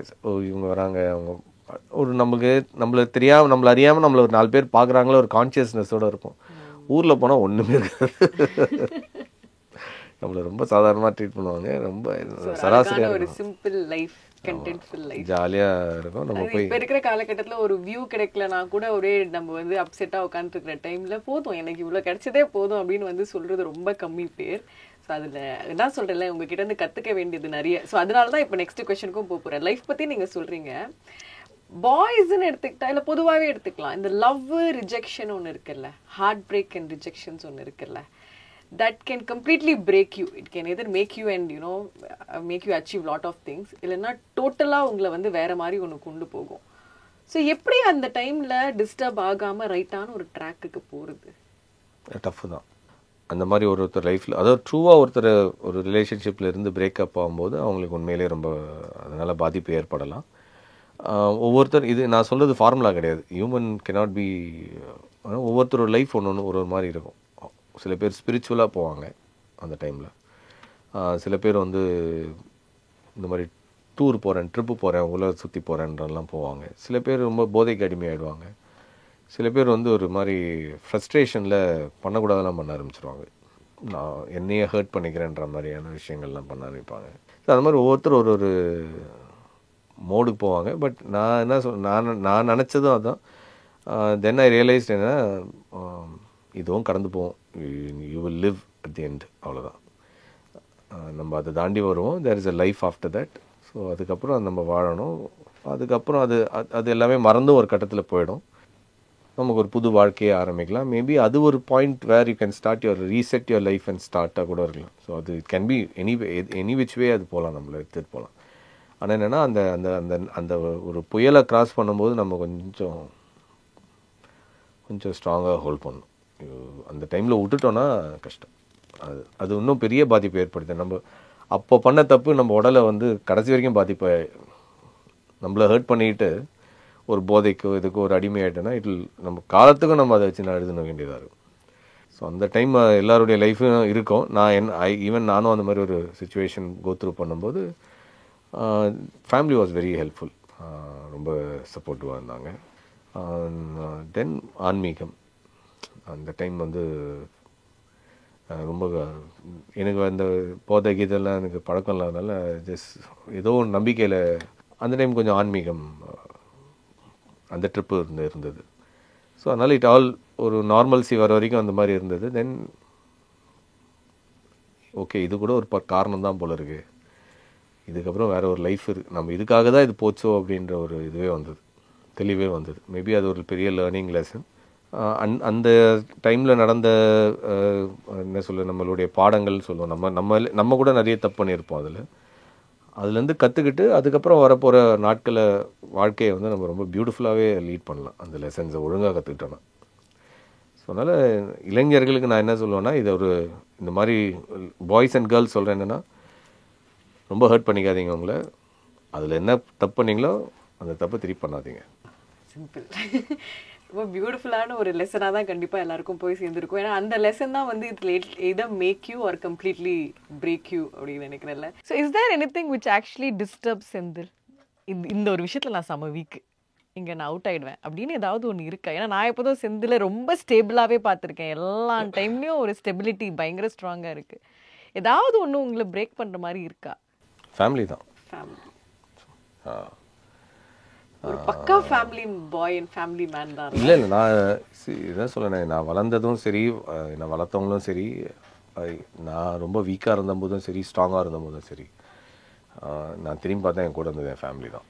இவங்க வராங்க, அவங்க ஒரு நம்மளை தெரியாமல் நம்மளை அறியாமல் நம்மளை ஒரு 4 பேர் பார்க்குறாங்களோ ஒரு கான்சியஸ்னஸோடு இருப்போம். ஊரில் போனால் ஒன்றுமே இருக்காது. நம்மளை ரொம்ப சாதாரணமாக ட்ரீட் பண்ணுவாங்க. ரொம்ப சராசரியாக ஒரு சிம்பிள் லைஃப், கண்டென்ட்ஃபுல் லைஃப், ஜாலியாக இருக்கும். நம்ம போய் இப்போ இருக்கிற காலகட்டத்தில் ஒரு வியூ கிடைக்கலனா கூட ஒரே நம்ம வந்து அப்செட்டாக உட்காந்துருக்கிற டைமில் போதும் எனக்கு இவ்வளோ கிடைச்சதே போதும் அப்படின்னு வந்து சொல்கிறது ரொம்ப கம்மி பேர். ஸோ அதில் என்ன சொல்கிறேன்ல, உங்ககிட்ட இருந்து கற்றுக்க வேண்டியது நிறைய. ஸோ அதனால தான் இப்போ நெக்ஸ்ட் கொஸ்டினுக்கும் போகிறேன். லைஃப் பற்றி நீங்கள் சொல்கிறீங்க, பாய்ஸ்ன்னு எடுத்துக்கிட்டா இல்லை பொதுவாகவே எடுத்துக்கலாம், இந்த லவ் ரிஜெக்ஷன் ஒன்று இருக்குல்ல, ஹார்ட் பிரேக் அண்ட் ரிஜெக்ஷன்ஸ் ஒன்று இருக்குல்ல, that can completely break you. It can either make you and make you achieve lot of things, இல்லைன்னா டோட்டலாக உங்களை வந்து வேற மாதிரி ஒன்று கொண்டு போகும். ஸோ எப்படி அந்த டைமில் டிஸ்டர்ப் ஆகாமல் ரைட்டான ஒரு ட்ராக்குக்கு போகிறது? டஃப்பு தான். அந்த மாதிரி ஒருத்தர் லைஃப்பில், அதாவது ட்ரூவாக ஒருத்தர் ஒரு ரிலேஷன்ஷிப்பில் இருந்து பிரேக்கப் ஆகும்போது அவங்களுக்கு உண்மையிலே ரொம்ப அதனால் பாதிப்பு ஏற்படலாம். ஒவ்வொருத்தர், இது நான் சொல்கிறது ஃபார்முலா கிடையாது. ஹியூமன் கெனாட் பி, ஒவ்வொருத்தரோட லைஃப் ஒன்று ஒரு மாதிரி இருக்கும். சில பேர் ஸ்பிரிச்சுவலாக போவாங்க அந்த டைமில். சில பேர் வந்து இந்த மாதிரி டூர் போகிறேன், ட்ரிப்பு போகிறேன், உலக சுற்றி போகிறேன்றலாம் போவாங்க. சில பேர் ரொம்ப போதைக்கு அடிமையாகிடுவாங்க. சில பேர் வந்து ஒரு மாதிரி ஃப்ரஸ்ட்ரேஷனில் பண்ணக்கூடாதெல்லாம் பண்ண ஆரம்பிச்சிருவாங்க. நான் என்னையே ஹர்ட் பண்ணிக்கிறேன்ற மாதிரியான விஷயங்கள்லாம் பண்ண ஆரம்பிப்பாங்க. ஸோ அந்த மாதிரி ஒவ்வொருத்தர் ஒரு ஒரு மோடுக்கு போவாங்க. பட் நான் என்ன நான் நினச்சதும் அதுதான். தென் ஐ ரியலைஸ்ட் என்ன, இதுவும் கடந்து போவோம். You will live at the end, அவ்வளோதான். நம்ம அதை தாண்டி வருவோம். There is a life after that. So அதுக்கப்புறம் நம்ம வாழணும். அதுக்கப்புறம் அது எல்லாமே மறந்தும் ஒரு கட்டத்தில் போயிடும். நமக்கு ஒரு புது வாழ்க்கையை ஆரம்பிக்கலாம். மேபி அது ஒரு point where you can start your reset your life and ஸ்டார்ட்டாக கூட இருக்கலாம். ஸோ அது it can be any which way அது போகலாம், நம்மளை எடுத்துகிட்டு போகலாம். ஆனால் என்னென்னா அந்த அந்த அந்த அந்த ஒரு புயலை கிராஸ் பண்ணும்போது நம்ம கொஞ்சம் ஸ்ட்ராங்காக ஹோல்ட் பண்ணணும். அந்த டைமில் விட்டுட்டோன்னா கஷ்டம். அது இன்னும் பெரிய பாதிப்பை ஏற்படுது. நம்ம அப்போ பண்ண தப்பு நம்ம உடலை வந்து கடைசி வரைக்கும் பாதிப்பை நம்மளை ஹர்ட் பண்ணிக்கிட்டு ஒரு போதைக்கோ இதுக்கோ ஒரு அடிமையாயிட்டோன்னா நம்ம காலத்துக்கும் நம்ம அதை வச்சு நான் எழுத வேண்டியதாக இருக்கும். ஸோ அந்த டைம் எல்லாருடைய லைஃப்பும் இருக்கும். ஈவன் நானும் அந்த மாதிரி ஒரு சுச்சுவேஷன் கோத்ரூ பண்ணும்போது ஃபேமிலி வாஸ் வெரி ஹெல்ப்ஃபுல், ரொம்ப சப்போர்ட்டிவாக இருந்தாங்க. தென் ஆன்மீகம் அந்த டைம் வந்து ரொம்ப எனக்கு அந்த போதை கீதெல்லாம் எனக்கு பழக்கம் இல்லாதனால ஜஸ்ட் ஏதோ ஒரு நம்பிக்கையில் அந்த டைம் கொஞ்சம் ஆன்மீகம் அந்த ட்ரிப்பு இருந்தது. ஸோ அதனால் இட் ஆல் ஒரு நார்மல்சி வர வரைக்கும் அந்த மாதிரி இருந்தது. தென் ஓகே, இது கூட ஒரு காரணம் தான் போல இருக்குது, இதுக்கப்புறம் வேறு ஒரு லைஃப் இருக்குது, நம்ம இதுக்காக தான் இது போச்சோ அப்படின்ற ஒரு இதுவே வந்தது, தெளிவே வந்தது. மேபி அது ஒரு பெரிய லேர்னிங் லெசன். அந்த டைமில் நடந்த என்ன சொல்ல நம்மளுடைய பாடங்கள் சொல்லுவோம், நம்ம கூட நிறைய தப்பு பண்ணியிருப்போம். அதுலேருந்து கற்றுக்கிட்டு அதுக்கப்புறம் வரப்போகிற நாட்களை வாழ்க்கையை வந்து நம்ம ரொம்ப பியூட்டிஃபுல்லாகவே லீட் பண்ணலாம் அந்த லெசன்ஸை ஒழுங்காக கற்றுக்கிட்டோன்னா. ஸோ அதனால் இளைஞர்களுக்கு நான் என்ன சொல்லுவேன்னா, இதை இந்த மாதிரி பாய்ஸ் அண்ட் கேர்ள்ஸ் சொல்கிறேன் என்னென்னா, ரொம்ப ஹர்ட் பண்ணிக்காதீங்க உங்களை, அதில் என்ன தப்பு பண்ணீங்களோ அந்த தப்பை திருப்பி பண்ணாதீங்க. சிம்பிள். ரொம்ப பியூட்டிஃபுல்லான ஒரு லெசனாக தான் கண்டிப்பாக எல்லாருக்கும் போய் சேர்ந்துருக்கும். ஏன்னா அந்த லெசன் தான் வந்து இதில் make you or completely break you அப்படின்னு நினைக்கிறேன்ல. So is there anything which actually disturb Senthil? இந்த ஒரு விஷயத்தில் நான் செம வீக், இங்கே நான் அவுட் ஆகிடுவேன் அப்படின்னு ஏதாவது ஒன்று இருக்கா? ஏன்னா நான் எப்போதும் செந்தில் ரொம்ப ஸ்டேபிளாகவே பார்த்துருக்கேன், எல்லா டைம்லேயும் ஒரு ஸ்டெபிலிட்டி பயங்கர ஸ்ட்ராங்காக இருக்குது. ஏதாவது ஒன்று உங்களை பிரேக் பண்ணுற மாதிரி இருக்கா? ஃபேமிலி தான். ஃபேமிலி. ஒரு பக்கா family bye and family man தான். இல்லை நான் இதான் சொல்லேன், நான் வளர்ந்ததும் சரி, நான் வளர்த்தவங்களும் சரி, நான் ரொம்ப வீக்காக இருந்தபோதும் சரி, ஸ்ட்ராங்காக இருந்தபோதும் சரி, நான் திரும்பி பார்த்தா என் கூட இருந்தது என் ஃபேமிலி தான்.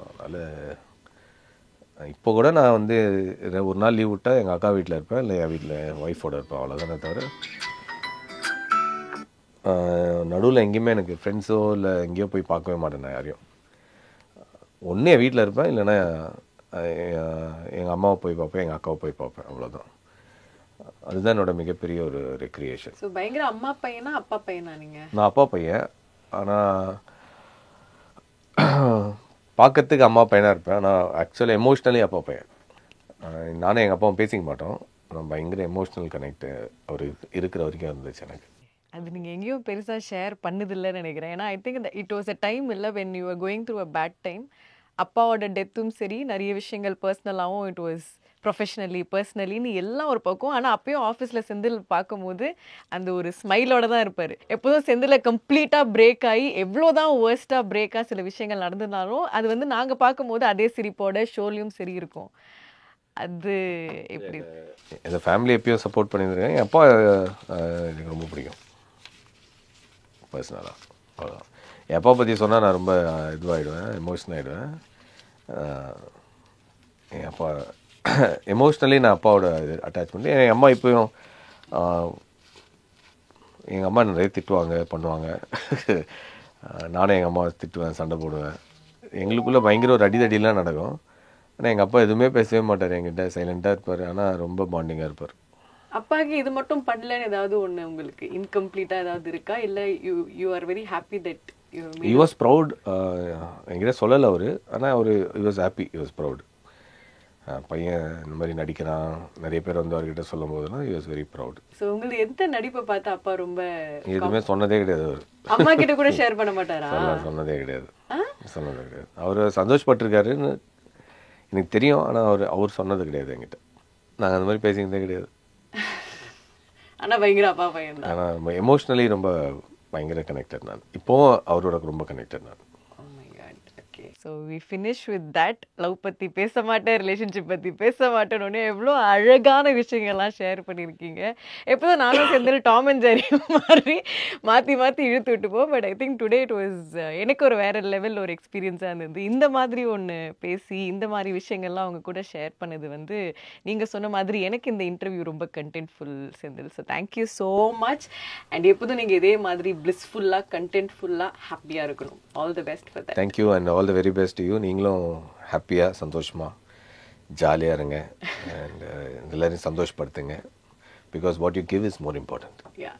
அதனால் இப்போ கூட நான் வந்து ஒரு நாள் லீவ் விட்டால் எங்கள் அக்கா வீட்டில் இருப்பேன், இல்லை என் வீட்டில் என் ஒய்ஃபோடு இருப்பேன், அவ்வளோதானே தவிர நடுவில் எங்கேயுமே எனக்கு ஃப்ரெண்ட்ஸோ இல்லை எங்கேயோ போய் பார்க்கவே மாட்டேன் நான் யாரையும். ஒன்று என் வீட்டில் இருப்பேன், இல்லைன்னா எங்கள் அம்மாவை போய் பார்ப்பேன், எங்கள் அக்காவை போய் பார்ப்பேன், அவ்வளோதான். அதுதான் என்னோட மிகப்பெரிய ஒரு ரெக்ரியேஷன். ஸோ பயங்கர அம்மா பையனா அப்பா பையனா நீங்கள்? நான் அப்பா பையன், ஆனால் பார்க்கறதுக்கு அம்மா பையனாக இருப்பேன், ஆனால் ஆக்சுவலி எமோஷ்னலி அப்பா பையன். நானும் எங்கள் அப்பாவும் பேசிக்க மாட்டோம், நான் பயங்கர எமோஷ்னல் கனெக்ட் அவர் இருக்கிற வரைக்கும் இருந்துச்சு எனக்கு. அது நீங்கள் எங்கேயும் பெருசாக ஷேர் பண்ணுதில்லைன்னு நினைக்கிறேன். ஏன்னா I think it was a time இல்லை when you are going through a bad time. அப்பாவோட டெத்தும் சரி, நிறைய விஷயங்கள் பர்சனலாகவும், இட் வாஸ் ப்ரொஃபஷ்னலி பர்சனலின்னு எல்லாம் ஒரு பக்கம். ஆனால் அப்பயும் ஆஃபீஸில் செந்தில் பார்க்கும்போது அந்த ஒரு ஸ்மைலோட தான் இருப்பார். எப்போதும் செந்தில் கம்ப்ளீட்டாக பிரேக் ஆகி எவ்வளோ தான் வேர்ஸ்ட்டாக பிரேக்காக சில விஷயங்கள் நடந்திருந்தாலும் அது வந்து நாங்கள் பார்க்கும்போது அதே சிரிப்போட ஷோலையும் சரி இருக்கும். அது எப்படி? இந்த ஃபேமிலி எப்பயும் சப்போர்ட் பண்ணியிருக்கேன். என் அப்பா எனக்கு ரொம்ப பிடிக்கும் பர்சனலாக, அவ்வளோதான். என் அப்பா பற்றி சொன்னால் நான் ரொம்ப இதுவாகிடுவேன், எமோஷனல் ஆகிடுவேன். என் அப்பா எமோஷ்னலி நான் அப்பாவோட அட்டாச்மெண்ட். என் அம்மா இப்போயும் எங்கள் அம்மா நிறைய திட்டுவாங்க பண்ணுவாங்க. நானும் எங்கள் அம்மா திட்டுவேன், சண்டை போடுவேன், எங்களுக்குள்ளே பயங்கர ஒரு அடிதடிலாம் நடக்கும். ஆனால் எங்கள் அப்பா எதுவுமே பேசவே மாட்டார் என்கிட்ட, சைலண்ட்டாக இருப்பார், ஆனால் ரொம்ப பாண்டிங்காக இருப்பார். அப்பாவுக்கு இது மட்டும் பண்ணலன்னு ஏதாவது ஒன்று உங்களுக்கு இன்கம்ப்ளீட்டாக ஏதாவது இருக்கா? இல்லை you are very happy that you was proud? என்கிட்ட சொல்லலை அவர், ஆனால் அவர் you was happy, you was proud. பையன் இந்த மாதிரி நடிக்கிறான், நிறைய பேர் வந்து அவர்கிட்ட சொல்லும் போதுலாம் you was very proud. So உங்களுக்கு எந்த நடிப்பை பார்த்து அப்பா ரொம்ப? எதுவுமே சொன்னதே கிடையாது அவர். அம்மா கிட்ட கூட ஷேர் பண்ண மாட்டாரா? சொன்னதே கிடையாது, சொன்னதே கிடையாது. அவர் சந்தோஷப்பட்டிருக்காருன்னு எனக்கு தெரியும், ஆனால் அவர் சொன்னது கிடையாது என்கிட்ட. நாங்கள் அந்த மாதிரி பேசிக்கிறதே கிடையாது. ஆனால் பயங்கர அப்பா பையன் தான். ஆனால் எமோஷ்னலி ரொம்ப பயங்கர கனெக்டட் நான். இப்போவும் அவரோட ரொம்ப கனெக்டட் நான். So we finish with that. Love பற்றி பேச மாட்டேன், ரிலேஷன்ஷிப் பற்றி பேச மாட்டேன்னு எவ்வளோ அழகான விஷயங்கள்லாம் ஷேர் பண்ணியிருக்கீங்க. எப்போதும் நானும் சேர்ந்து டாம் அண்ட் ஜெர்ரி மாதிரி மாற்றி மாற்றி இழுத்து விட்டுப்போம். But I think today it was எனக்கு ஒரு வேறு லெவல் ஒரு எக்ஸ்பீரியன்ஸாக இருந்தது. இந்த மாதிரி ஒன்று பேசி இந்த மாதிரி விஷயங்கள்லாம் அவங்க கூட ஷேர் பண்ணது வந்து நீங்கள் சொன்ன மாதிரி எனக்கு இந்த இன்டர்வியூ ரொம்ப contentful Senthil. So thank you so much. And எப்போதும் நீங்கள் இதே மாதிரி பிளிஸ்ஃபுல்லாக கண்டென்ட்ஃபுல்லாக ஹாப்பியாக இருக்கணும். All the best for that. Thank you and all the very best you. நீங்களும் ஹாப்பியாக சந்தோஷமாக ஜாலியாக இருங்க அண்ட் எல்லாரையும் சந்தோஷப்படுத்துங்க. Because what you give is more important. Yeah.